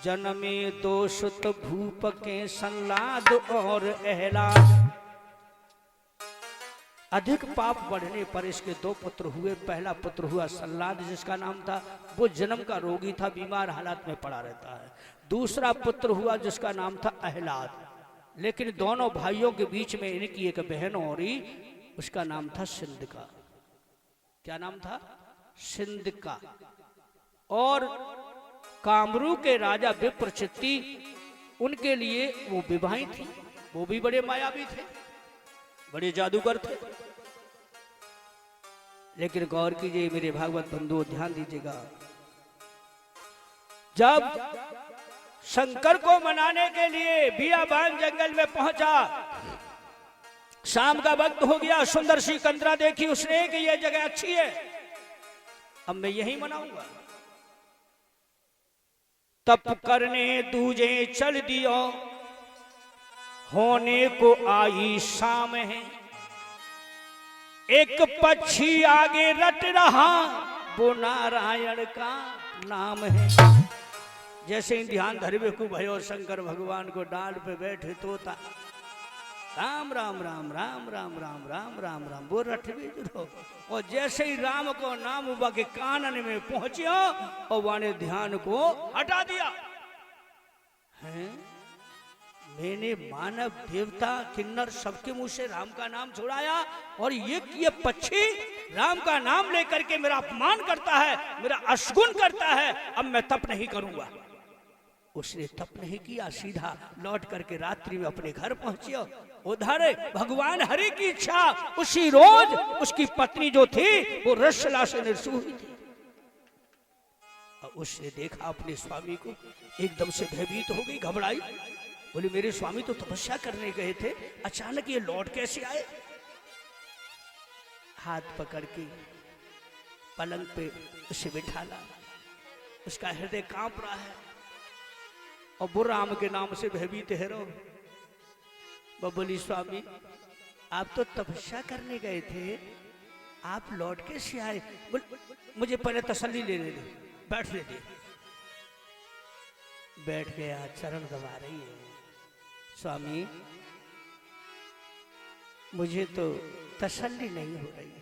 जन्मे दोषुत भूप के संलाद और एहलाद। अधिक पाप बढ़ने पर इसके 2 पुत्र हुए। पहला पुत्र हुआ संलाद जिसका नाम था, वो जन्म का रोगी था, बीमार हालात में पड़ा रहता है। दूसरा पुत्र हुआ जिसका नाम था अहलाद, लेकिन दोनों भाइयों के बीच में इनकी एक बहन और ही, उसका नाम था सिंधिका। क्या नाम था? सिंधिका। और कामरू के राजा विप्रचित्ती, उनके लिए वो विवाही थी, वो भी बड़े मायावी थे, बड़े जादूगर थे। लेकिन गौर कीजिए मेरे भागवत बंधुओं, ध्यान दीजिएगा, जब शंकर को मनाने के लिए बियाबान जंगल में पहुंचा, शाम का वक्त हो गया, सुंदर सी कंदरा देखी उसने कि यह जगह अच्छी है, अब मैं यही मनाऊंगा। तप करने दूजे चल दियो, होने को आई शाम है, एक पक्षी आगे रट रहा, वो नारायण का नाम है। जैसे ही ध्यान धरवे को भयो, शंकर भगवान को डाल पे बैठे तोता, राम राम राम राम राम राम राम राम राम वो रटवे जुड़ो। और जैसे ही राम को नाम उबा के कानन में पहुंचियो, और वाने ध्यान को हटा दिया है। मैंने मानव देवता किन्नर सबके मुंह से राम का नाम छुड़ाया, और ये पक्षी राम का नाम लेकर के मेरा अपमान करता है, मेरा अशगुन करता है, अब मैं तप नहीं करूंगा। उसने तप नहीं किया, सीधा लौट करके रात्रि में अपने घर पहुंचे। उधर भगवान हरि की इच्छा, उसी रोज उसकी पत्नी जो थी वो रसला से निर्सु हुई थी। और उसने देखा अपने स्वामी को, एकदम से भयभीत हो गई, घबराई। बोले मेरे स्वामी तो तपस्या करने गए थे, अचानक ये लौट कैसे आए? हाथ पकड़ के पलंग पे उसे बिठाला। उसका हृदय कांप रहा है और बुर्राम के नाम से भयभीत है। रो वो बोली स्वामी आप तो तपस्या करने गए थे, आप लौट कैसे आए? मुझे पहले तसल्ली लेने दे, बैठ ले दे। बैठ गया, चरण दबा रही है। स्वामी मुझे तो तसल्ली नहीं हो रही है।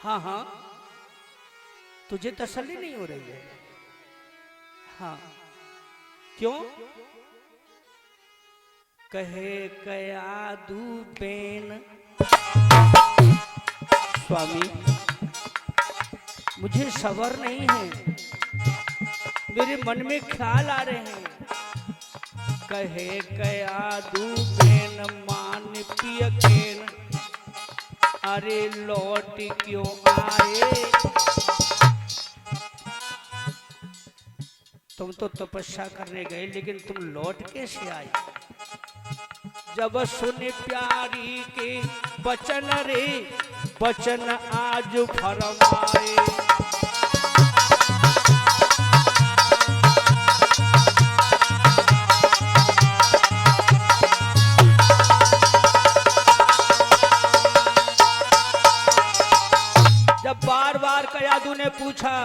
हाँ हाँ तुझे तसल्ली नहीं हो रही है? हाँ क्यों? कहे कया दूबेन। स्वामी मुझे सबर नहीं है, मेरे मन में ख्याल आ रहे हैं। कहे कया दूबेन मान पियकेन, अरे लौट क्यों आए? तुम तो तपस्या करने गए, लेकिन तुम लौट कैसे आए? जब सुने प्यारी के बचन रे, बचन आज फरमाए। जब बार बार कयादू ने पूछा,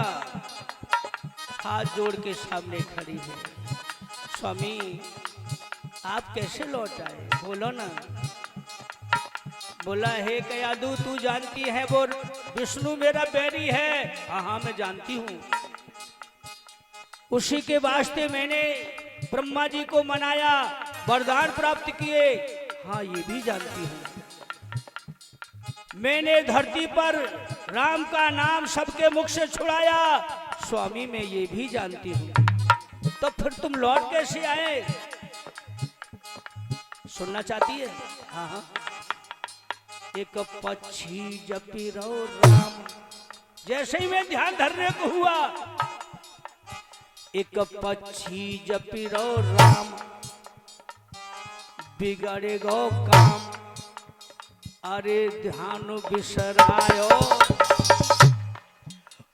हाथ जोड़ के सामने खड़ी है, स्वामी आप कैसे लौट आए? बोलो ना। बोला हे कयादू तू जानती है वो विष्णु मेरा बैरी है। हाँ हाँ मैं जानती हूँ, उसी के वास्ते मैंने ब्रह्मा जी को मनाया, वरदान प्राप्त किए। हाँ ये भी जानती हूँ, मैंने धरती पर राम का नाम सबके मुख से छुड़ाया। स्वामी मैं ये भी जानती हूँ, तो फिर तुम लौट कैसे आए? सुनना चाहती है? हाँ हाँ। एक पक्षी जपी रो राम, जैसे ही मैं ध्यान धरने को हुआ, एक पक्षी जपी रो राम, बिगड़ेगो काम। अरे ध्यान बिसरायो,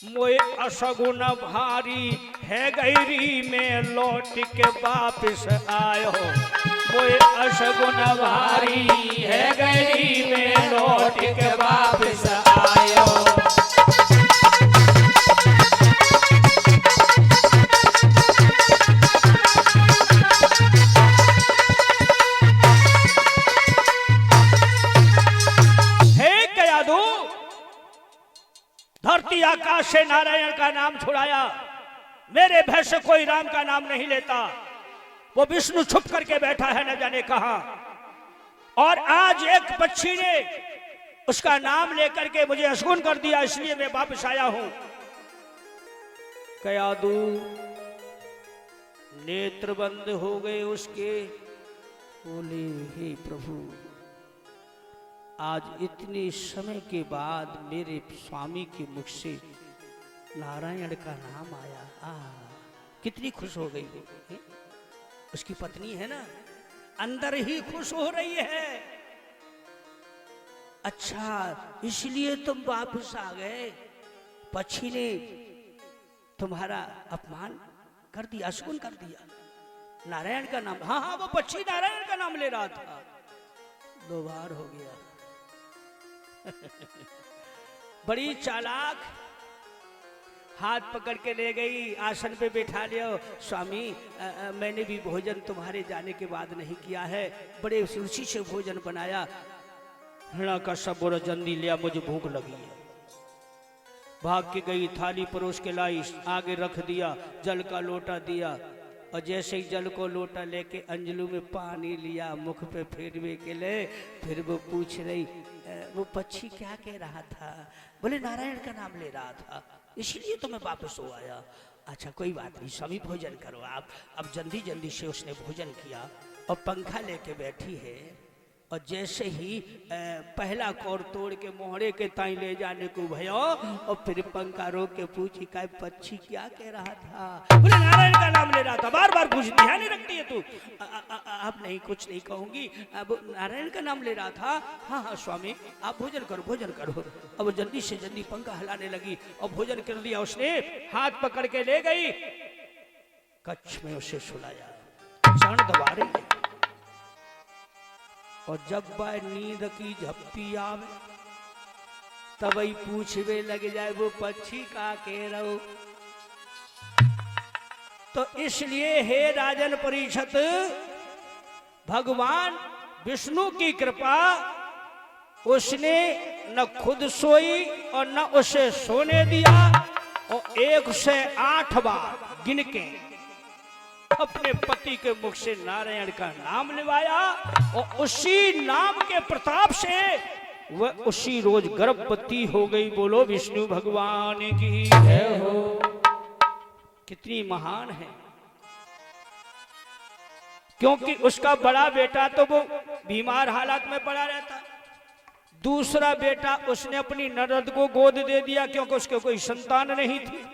मोए असगुन भारी है गैरी में लौट के वापिस आयो। मोए असगुन भारी है गैरी में लौट के वापिस आयो। धरती आकाश से नारायण का नाम छुड़ाया, मेरे भय से कोई राम का नाम नहीं लेता। वो विष्णु छुप करके बैठा है न जाने कहां, और आज एक पक्षी ने उसका नाम लेकर के मुझे अशगुन कर दिया, इसलिए मैं वापस आया हूं। कयादू नेत्र बंद हो गए उसके। बोले हे प्रभु आज इतने समय के बाद मेरे स्वामी के मुख से नारायण का नाम आया। कितनी खुश हो गई वो। उसकी पत्नी है ना, अंदर ही खुश हो रही है। अच्छा इसलिए तुम वापस आ गए, पक्षी ने तुम्हारा अपमान कर दिया, अशगुन कर दिया। नारायण का नाम, हाँ हाँ वो पक्षी नारायण का नाम ले रहा था, 2 बार हो गया। बड़ी चालाक, हाथ पकड़ के ले गई, आसन पे बैठा लिया। स्वामी मैंने भी भोजन तुम्हारे जाने के बाद नहीं किया है, बड़े रुचि से भोजन बनाया, हिरणा का सब बोरा जल्दी लिया, मुझे भूख लगी है। भाग के गई, थाली परोस के लाई, आगे रख दिया, जल का लोटा दिया, और जैसे ही जल को लोटा लेके अंजलू में पानी लिया, मुख पे फेरवे के लिए, फिर वो पूछ रही वो पक्षी क्या कह रहा था? बोले नारायण का नाम ले रहा था, इसलिए तो मैं वापस हो आया। अच्छा कोई बात नहीं स्वामी, भोजन करो आप। अब जल्दी जल्दी से उसने भोजन किया और पंखा लेके बैठी है। और जैसे ही पहला कौर तोड़ के मोहरे के ताई ले जाने को भयो, और फिर पंखा रोक के पूछी का पक्षी क्या कह रहा था? बोले नारायण का नाम ले रहा था। बार बार पूछ ध्यान नहीं रखती है तू। आप नहीं, कुछ नहीं कहूंगी। अब नारायण का नाम ले रहा था। हाँ हाँ स्वामी, आप भोजन करो भोजन करो। अब जल्दी से जल्दी पंखा हिलाने लगी और भोजन कर लिया उसने। हाथ पकड़ के ले गई, कच्छ में उसे सुलाया, क्षण दबा रही है। और जब वह नींद की झप्पी आवे तब ही पूछवे लग जाए वो पक्षी का कह रहो। तो इसलिए हे राजन परीक्षित, भगवान विष्णु की कृपा, उसने न खुद सोई और न उसे सोने दिया। और 108 बार गिन के अपने पति के मुख से नारायण का नाम लिवाया। और उसी नाम के प्रताप से वह उसी रोज गर्भवती हो गई। बोलो विष्णु भगवान की जय हो। कितनी महान है, क्योंकि उसका बड़ा बेटा तो वो बीमार हालत में पड़ा रहता। दूसरा बेटा उसने अपनी ननद को गोद दे दिया, क्योंकि उसके कोई संतान नहीं थी।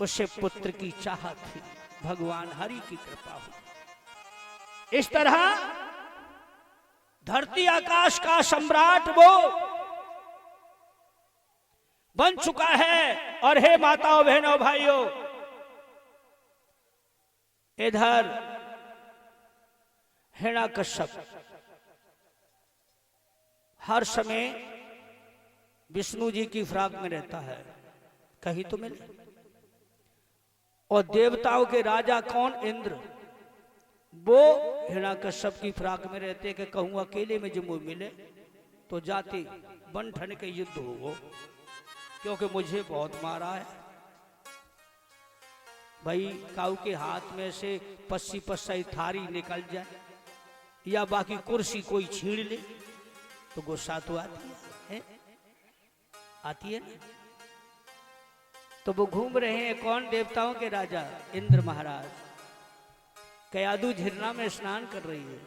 उसे पुत्र की चाहत थी। भगवान हरि की कृपा हो। इस तरह धरती आकाश का सम्राट वो बन चुका है। और हे माताओं बहनों भाइयों, इधर हिरण्यकश्यप हर समय विष्णु जी की फ्राक में रहता है, कहीं तो मिले। और देवताओं के राजा कौन? इंद्र। वो हिरण्यकश्यप की फ्राक में रहते कि कहूँ अकेले में जो मुझे मिले तो जाते बन ठन के युद्ध हो, क्योंकि मुझे बहुत मारा है। भाई काऊ के हाथ में से पस्सी पस्साई थारी निकल जाए या बाकी कुर्सी कोई छीन ले तो गुस्सा तो आती है, आती है ना। तो वो घूम रहे हैं कौन? देवताओं के राजा इंद्र महाराज। कयादू झरना में स्नान कर रही है।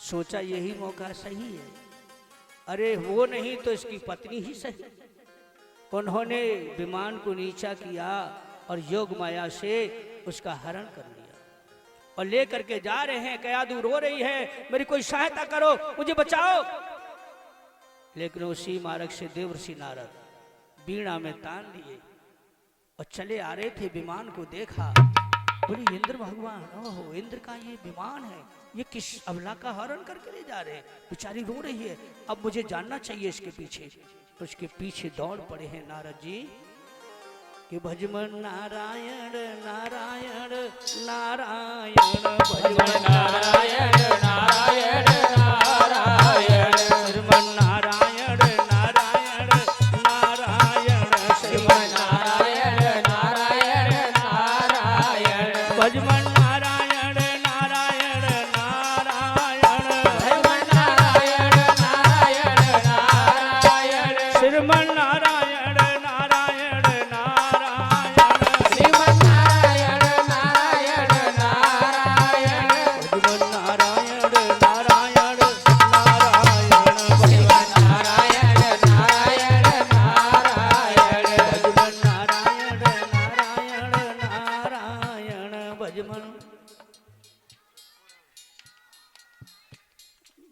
सोचा यही मौका सही है। अरे वो नहीं तो इसकी पत्नी ही सही। उन्होंने विमान को नीचा किया और योग माया से उसका हरण कर लिया और लेकर के जा रहे हैं। कयादू रो रही है, मेरी कोई सहायता करो, मुझे बचाओ। लेकिन उसी मार्ग से देवर्षि नारद बीणा में तान लिए और चले आ रहे थे। विमान को देखा, बोले इंद्र भगवान, ओहो इंद्र का ये विमान है, ये किस अबला का हरण करके ले जा रहे हैं। बेचारी रो रही है, अब मुझे जानना चाहिए इसके पीछे। उसके पीछे दौड़ पड़े हैं नारद जी कि भजमन नारायण नारायण नारायण, भजमन नारायण नारायण नारायण, भजमन नारायण नारायण नारायण, श्रीमन नारायण नारायण नारायण, भजमन नारायण नारायण नारायण, भजमन नारायण नारायण नारायण, श्रीमन नारायण नारायण नारायण, श्रीमन नारायण नारायण नारायण, भजमन नारायण नारायण नारायण, भजमन नारायण नारायण नारायण, भजमन नारायण नारायण नारायण, भजमन।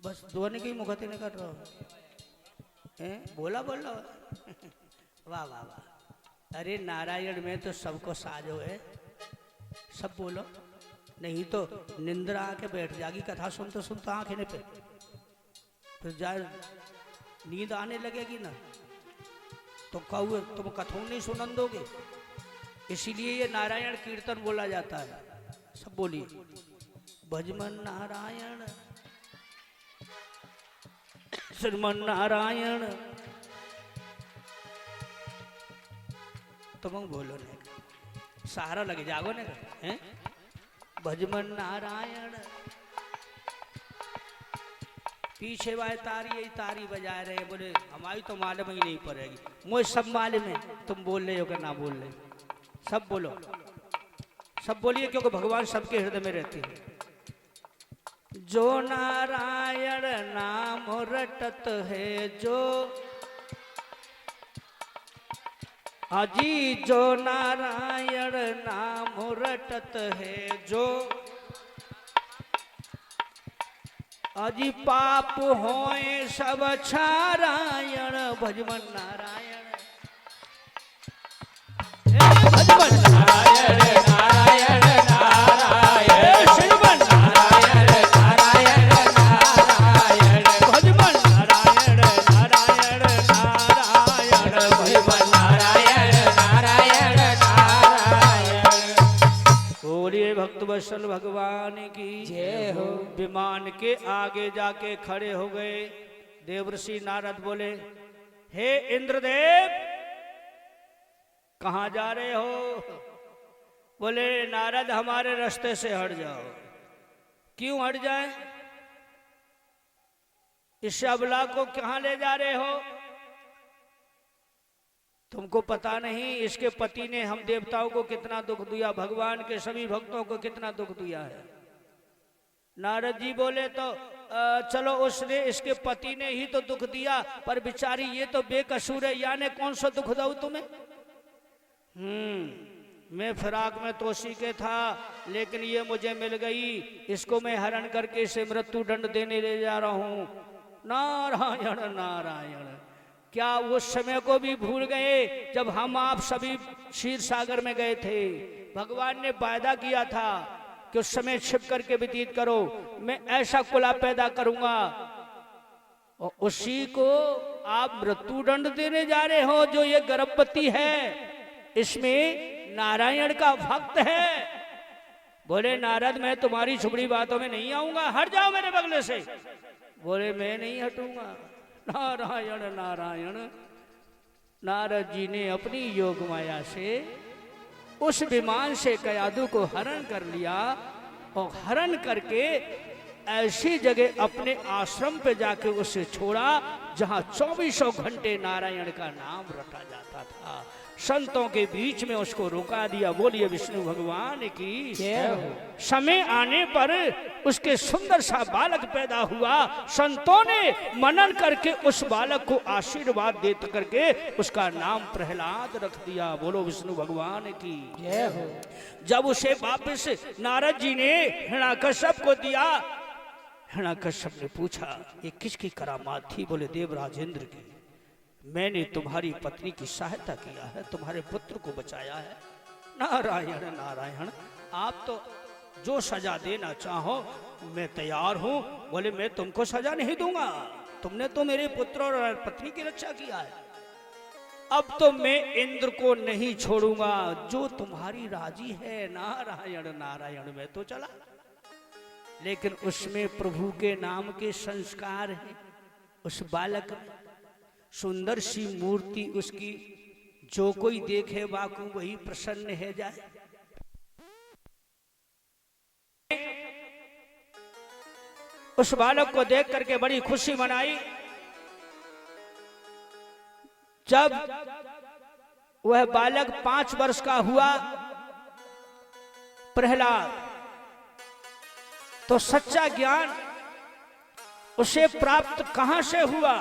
बस दोनों की मुखते नहीं कर रहा है, बोला बोल रहा वाह वाह वाह। अरे नारायण में तो सबको साजो है, सब बोलो, नहीं तो निंद्रा आके बैठ जाएगी। कथा सुनते सुनते आंखें ने पे फिर जाए नींद आने लगेगी ना, तो कहो तुम कथों नहीं सुनन दोगे। इसीलिए ये नारायण कीर्तन बोला जाता है। सब बोलिए, भजमन नारायण श्रीमन नारायण। तुम बोलो नहीं, सहारा लगे जागो ने हैं। भजमन नारायण। पीछे वाले तारी बजा रहे, बोले हमारी तो मालूम ही नहीं पड़ेगी, मुझे सब मालूम है, तुम बोल रहे हो कि ना बोल रहे। सब बोलो, सब बोलिए, क्योंकि भगवान सबके हृदय में रहते हैं। जो नारायण नाम रटत है, जो अजी जो नारायण नाम रटत है, जो अजी पाप होए सब छारायण, भजमन नारायण भजमन नारायण नारायण नारायण श्रीमन नारायण नारायण नारायण भजमन नारायण नारायण नारायण भजमन नारायण नारायण नारायण। बोलिए भक्त वत्सल भगवान की जय हो। विमान के आगे जाके खड़े हो गए देवर्षि नारद। बोले, हे इंद्रदेव कहां जा रहे हो? बोले, नारद हमारे रास्ते से हट जाओ। क्यों हट जाए? इस अबला को कहां ले जा रहे हो? तुमको पता नहीं इसके पति ने हम देवताओं को कितना दुख दिया, भगवान के सभी भक्तों को कितना दुख दिया है। नारद जी बोले, तो चलो उसने, इसके पति ने ही तो दुख दिया, पर बेचारी ये तो बेकसूर है, यानी कौन सा दुख दऊ तुम्हें? मैं फिराक में तोशी के था, लेकिन ये मुझे मिल गई, इसको मैं हरण करके इसे मृत्यु दंड देने ले जा रहा हूं। नारायण नारायण, क्या उस समय को भी भूल गए जब हम आप सभी क्षीर सागर में गए थे? भगवान ने वायदा किया था कि उस समय छिप करके व्यतीत करो, मैं ऐसा कुला पैदा करूंगा, और उसी को आप मृत्यु दंड देने जा रहे हो। जो ये गर्भवती है, इसमें नारायण का भक्त है। बोले, नारद मैं तुम्हारी छुपड़ी बातों में नहीं आऊंगा, हट जाओ मेरे बगले से। बोले, मैं नहीं हटूंगा। नारायण नारायण। नारद जी ने अपनी योग माया से उस विमान से कयादू को हरण कर लिया, और हरण करके ऐसी जगह अपने आश्रम पे जाके उसे छोड़ा जहां 24 घंटे नारायण का नाम रटा जाता था। संतों के बीच में उसको रुका दिया। बोलिए विष्णु भगवान की जय हो। समय आने पर उसके सुंदर सा बालक पैदा हुआ। संतों ने मनन करके उस बालक को आशीर्वाद देते करके उसका नाम प्रहलाद रख दिया। बोलो विष्णु भगवान की जय हो। जब उसे वापस नारद जी ने हिरण्याकश्यप को दिया, हिरण्याकश्यप ने पूछा, ये किसकी करामात थी? बोले, देवराजेंद्र की। मैंने तुम्हारी पत्नी की सहायता किया है, तुम्हारे पुत्र को बचाया है। नारायण नारायण, आप तो जो सजा देना चाहो मैं तैयार हूं। बोले, मैं तुमको सजा नहीं दूंगा, तुमने तो मेरे पुत्र और पत्नी की रक्षा किया है। अब तो मैं इंद्र को नहीं छोड़ूंगा, जो तुम्हारी राजी है। नारायण नारायण, मैं तो चला, लेकिन उसमें प्रभु के नाम के संस्कार हैं। उस बालक में सुंदर सी मूर्ति उसकी, जो कोई देखे बाकू वही प्रसन्न है जाए। उस बालक को देख करके बड़ी खुशी मनाई। जब वह बालक 5 वर्ष का हुआ प्रहलाद, तो सच्चा ज्ञान उसे प्राप्त कहां से हुआ?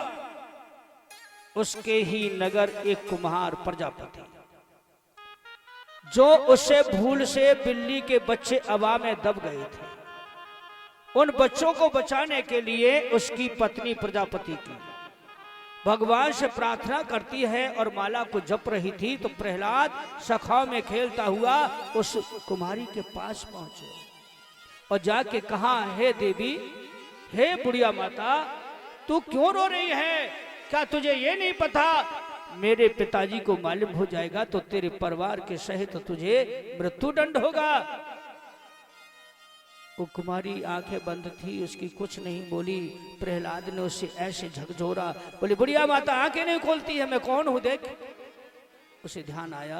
उसके ही नगर एक कुम्हार प्रजापति, जो उसे भूल से बिल्ली के बच्चे हवा में दब गए थे, उन बच्चों को बचाने के लिए उसकी पत्नी प्रजापति की भगवान से प्रार्थना करती है और माला को जप रही थी। तो प्रहलाद सखाओं में खेलता हुआ उस कुमारी के पास पहुंचे और जाके कहा, हे देवी, हे बुढ़िया माता, तू क्यों रो रही है? क्या तुझे ये नहीं पता मेरे पिताजी को मालूम हो जाएगा तो तेरे परिवार के सहित तुझे मृत्यु दंड होगा? वो कुमारी आंखें बंद थी, उसकी कुछ नहीं बोली। प्रहलाद ने उससे ऐसे झकझोरा, बोली, बुढ़िया माता आंखें नहीं खोलती है, मैं कौन हूं देख। उसे ध्यान आया,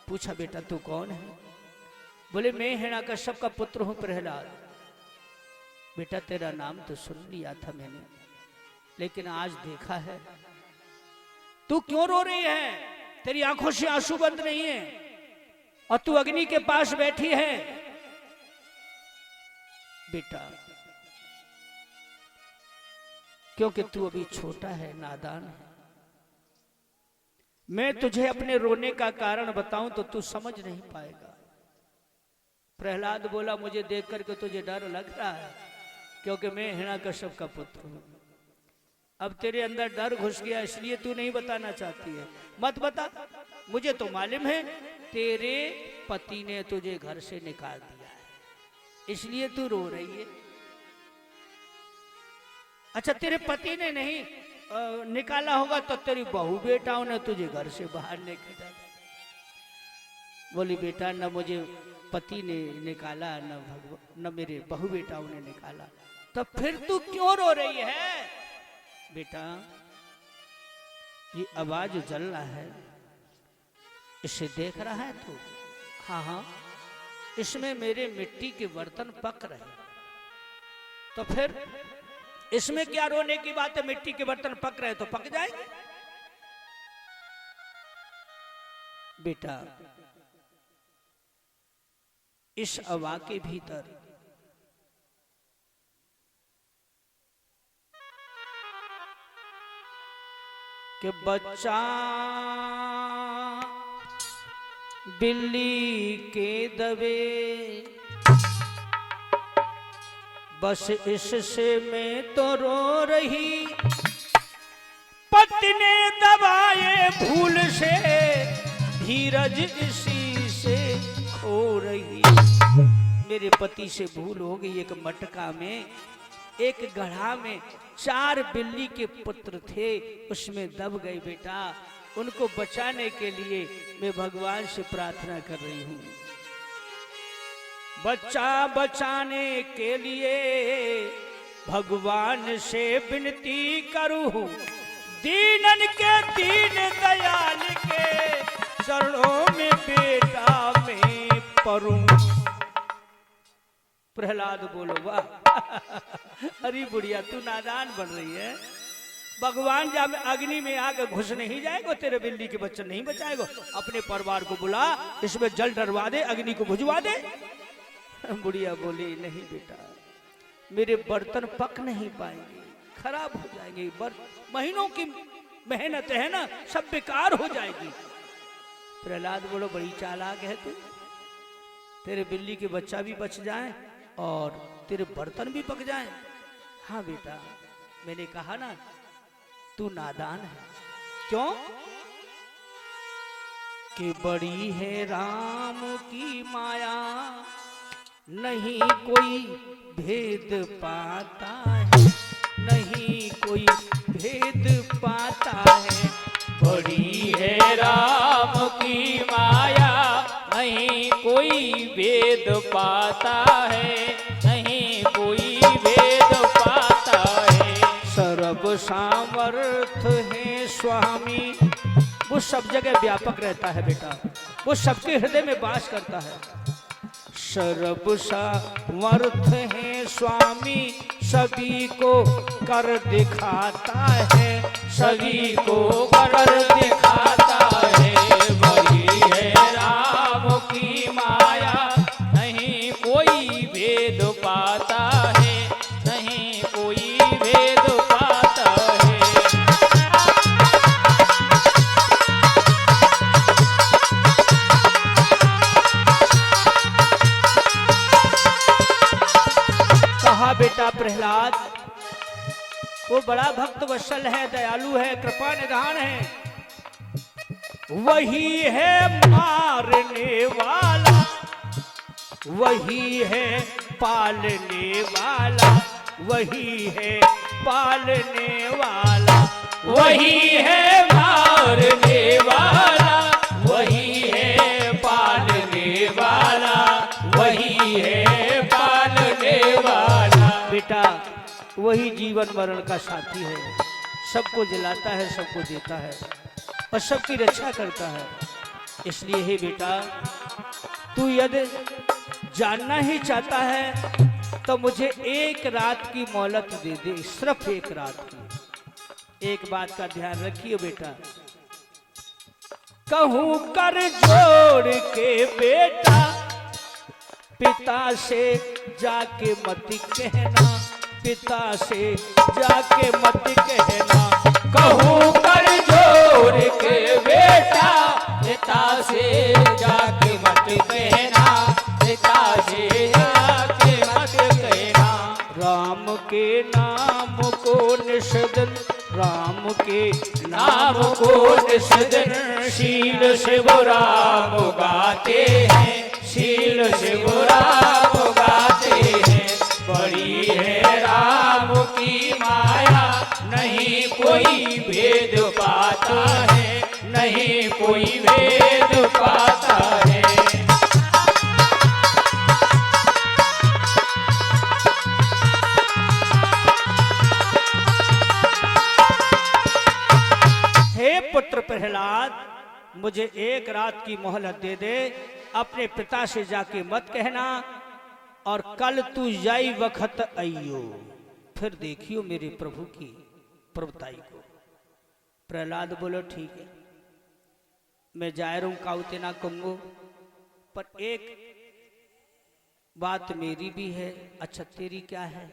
पूछा, बेटा तू कौन है? बोले, मैं हिरण्याकश्यप का पुत्र हूं प्रहलाद। बेटा तेरा नाम तो सुन लिया था मैंने, लेकिन आज देखा है। तू क्यों रो रही है? तेरी आंखों से आंसू बंद नहीं है। और तू अग्नि के पास बैठी है। बेटा, क्योंकि तू अभी छोटा है, नादान है, मैं तुझे अपने रोने का कारण बताऊं तो तू समझ नहीं पाएगा। प्रहलाद बोला, मुझे देख करके तुझे डर लग रहा है, क्योंकि मैं हिरण्यकश्यप का पुत्र हूं। अब तेरे अंदर डर घुस गया, इसलिए तू नहीं बताना चाहती है। मत बता, मुझे तो मालूम है तेरे पति ने तुझे घर से निकाल दिया है, इसलिए तू रो रही है। अच्छा, तेरे पति ने नहीं निकाला होगा तो तेरी बहू बेटाओं ने तुझे घर से बाहर निकाला। बोली, बेटा, न मुझे पति ने निकाला, न मेरे बहू बेटाओं ने निकाला, तो फिर तू क्यों रो रही है? बेटा, ये आवाज जल रहा है, इसे देख रहा है तू? हाँ हाँ, इसमें मेरे मिट्टी के बर्तन पक रहे, तो फिर इसमें क्या रोने की बात है? मिट्टी के बर्तन पक रहे तो पक जाएंगे। बेटा, इस हवा के भीतर कि बच्चा बिल्ली के दबे, बस इससे मैं तो रो रही, पति ने दबाए भूल से, धीरज इसी से खो रही। मेरे पति से भूल हो गई। एक मटका में, एक गढ़ा में 4 बिल्ली के पुत्र थे, उसमें दब गए। बेटा, उनको बचाने के लिए मैं भगवान से प्रार्थना कर रही हूं। बच्चा बचाने के लिए भगवान से विनती करूं, दीनन के दीन दयाल के चरणों में बेटा मैं परूं। प्रहलाद बोलो, वाह, अरे बुढ़िया, तू नादान बन रही है। भगवान जब अग्नि में आग घुस नहीं जाएगा, तेरे बिल्ली के बच्चे नहीं बचाएगा। अपने परिवार को बुला, इसमें जल डरवा दे, अग्नि को बुझवा दे। बुढ़िया बोली, नहीं बेटा, मेरे बर्तन पक नहीं पाएंगे, खराब हो जाएंगे, महीनों की मेहनत है ना, सब बेकार हो जाएगी। प्रहलाद बोलो, बड़ी चालाक है तू, तेरे बिल्ली के बच्चा भी बच जाए और तेरे बर्तन भी पक जाएं। हाँ बेटा, मैंने कहा ना, तू नादान है। क्यों? कि बड़ी है राम की माया, नहीं कोई भेद पाता है, नहीं कोई भेद पाता है। बड़ी है राम की माया, नहीं कोई भेद पाता है, नहीं कोई भेद पाता है। सर्व सामर्थ है स्वामी, वो सब जगह व्यापक रहता है बेटा, वो सबके हृदय में वास करता है। सर्व सामर्थ है स्वामी, सभी को कर दिखाता है, सभी को कर दिखाता है। बड़ी है राम की माया, नहीं कोई भेद पाता है, नहीं कोई भेद पाता है। कहा बेटा प्रहलाद, वो बड़ा भक्त वत्सल है, दयालु है, कृपा निधान है, वही है मारने वाला, वही है पालने वाला, वही है पालने वाला, वही है मारने वाला, वही है पालने वाला, वही है पालने वाला। बेटा, वही जीवन मरण का साथी है, सबको जलाता है, सबको देता है और सबकी रक्षा करता है। इसलिए हे बेटा, तू यदि जानना ही चाहता है तो मुझे एक रात की मोहलत दे दे, सिर्फ एक रात की। एक बात का ध्यान रखिए बेटा, कहूँ कर जोड़ के बेटा पिता से जाके मत कहना, पिता से जाके मत कहना। कहूँ कर जोड़ के बेटा पिता से जाके मत कहना, पिता से जाके मत कहना। राम के नाम को निषदन, राम के नाम को निषदन शील शिव राम गाते हैं, शील शिव राम गाते हैं। बड़ी है राम की माया, नहीं कोई भेद पाता है, नहीं कोई भेद पाता है। हे पुत्र प्रहलाद, मुझे एक रात की मोहलत दे दे, अपने पिता से जाके मत कहना, और कल तू जाई वक्त आइयो, फिर देखियो मेरे प्रभु की प्रभुताई को। प्रहलाद बोलो ठीक है, मैं जा रहा हूं काउते ना कहूंगो, पर एक बात मेरी भी है। अच्छा तेरी क्या है?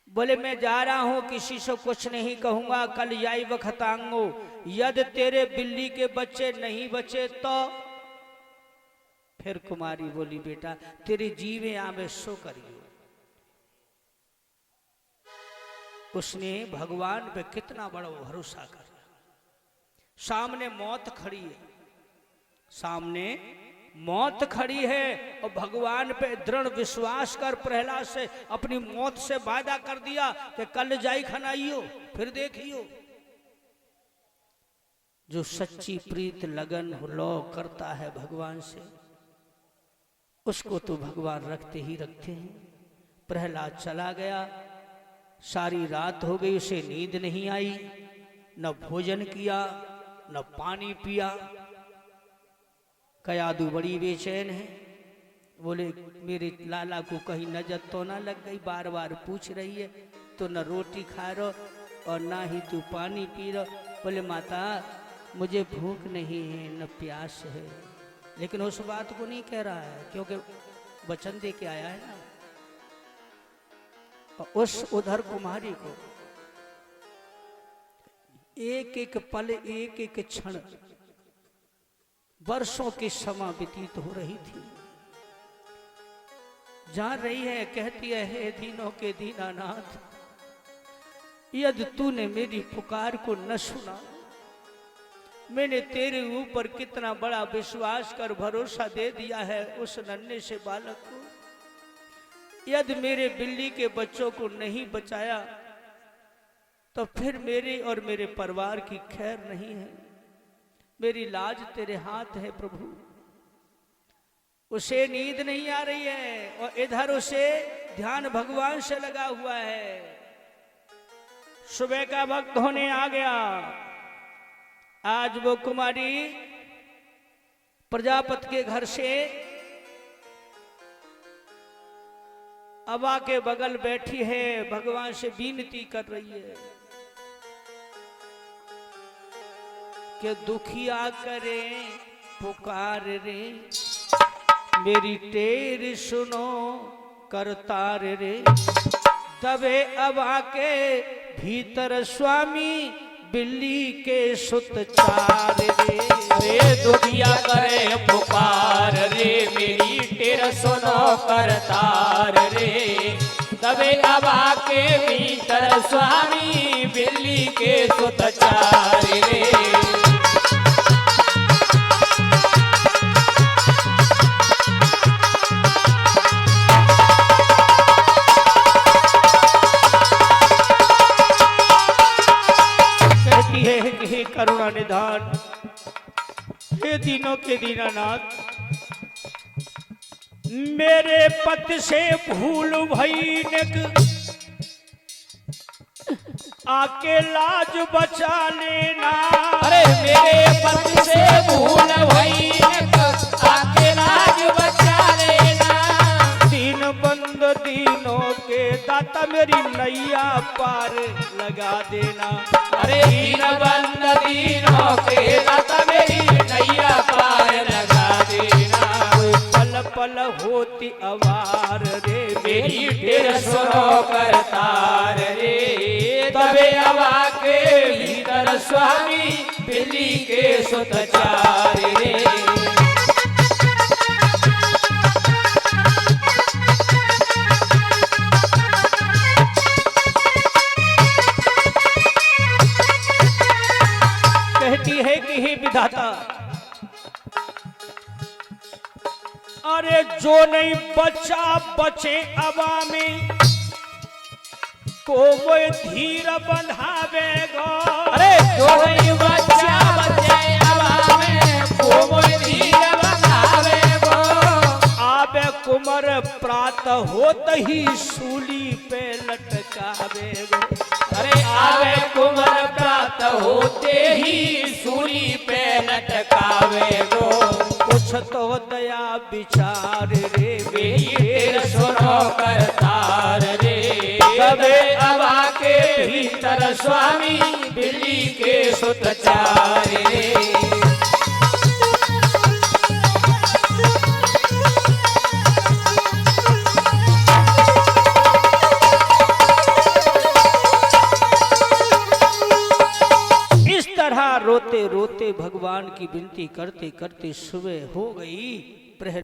बोले मैं जा रहा हूं, किसी से कुछ नहीं कहूंगा, कल याई वक्त आऊंगो, यदि तेरे बिल्ली के बच्चे नहीं बचे तो। फिर कुमारी बोली बेटा तेरे जीवे आवे सो करियो। उसने भगवान पे कितना बड़ा भरोसा कर, सामने मौत खड़ी है, सामने मौत खड़ी है, और भगवान पे दृढ़ विश्वास कर प्रहलाद से अपनी मौत से वादा कर दिया कि कल जाई खनाइयो, फिर देखियो। जो सच्ची प्रीत लगन लो करता है भगवान से, उसको तो भगवान रखते ही रखते हैं। प्रहलाद चला गया, सारी रात हो गई, उसे नींद नहीं आई, न भोजन किया न पानी पिया। कयादू बड़ी बेचैन है, बोले मेरे लाला को कहीं नजर तो ना लग गई, बार बार पूछ रही है, तो न रोटी खा रहो और ना ही तू पानी पी रहो। बोले माता मुझे भूख नहीं है न प्यास है, लेकिन उस बात को नहीं कह रहा है क्योंकि वचन दे के आया है ना। और उस उधर कुमारी को एक एक पल एक एक क्षण वर्षों की समय व्यतीत हो रही थी। जा रही है, कहती है हे दीनों के दीनानाथ, यदि तूने मेरी पुकार को न सुना, मैंने तेरे ऊपर कितना बड़ा विश्वास कर भरोसा दे दिया है उस नन्हे से बालक को। यदि मेरे बिल्ली के बच्चों को नहीं बचाया तो फिर मेरे और मेरे परिवार की खैर नहीं है। मेरी लाज तेरे हाथ है प्रभु। उसे नींद नहीं आ रही है और इधर उसे ध्यान भगवान से लगा हुआ है। सुबह का वक्त होने आ गया। आज वो कुमारी प्रजापति के घर से अबा के बगल बैठी है, भगवान से विनती कर रही है कि दुखिया करे पुकार रे, मेरी टेर सुनो करतार रे। दबे अबा के भीतर स्वामी बिल्ली के सुत चार रे। रे दुखिया करे पुकार रे, मेरी टेर सुनो करतार रे। तबे अबा के भीतर स्वामी बिल्ली के सुत चार रे। करुणा निधान, हे दीनों के दीनानाथ, मेरे पति से भूल भई आके लाज बचा लेना। अरे मेरे पति से भूल भई आके लाज बचा लेना। दीन बंद दीनों के दाता मेरी नैया पार लगा देना। अरे दीन बंद दीनों के दाता मेरी नैया पार लगा देना। पल पल होती अवार रे मेरी ढेर सुनो करतार रे, तबे हवा के भीतर स्वामी बिल्ली के सुतचार रे। कहती है कि हे विधाता, अरे जो नहीं बचा बचे अवा में को वो धीर बंधावे गो। अरे जो नहीं बचा बचे हवा में को वो धीर बंधावे गो। आवे कुमर प्रात होत ही सूली पे लटकावे गो। अरे आवे कुमर प्रात होते ही सूली पे लटकावे गो। कुछ तो दया विचार रे मेरी ढेर सुनो करतार रे, तबे हवा के भीतर स्वामी बिल्ली के सुतचार रे। इस तरह रोते रोते भगवान की विनती करते करते सुबह हो गई। प्रहर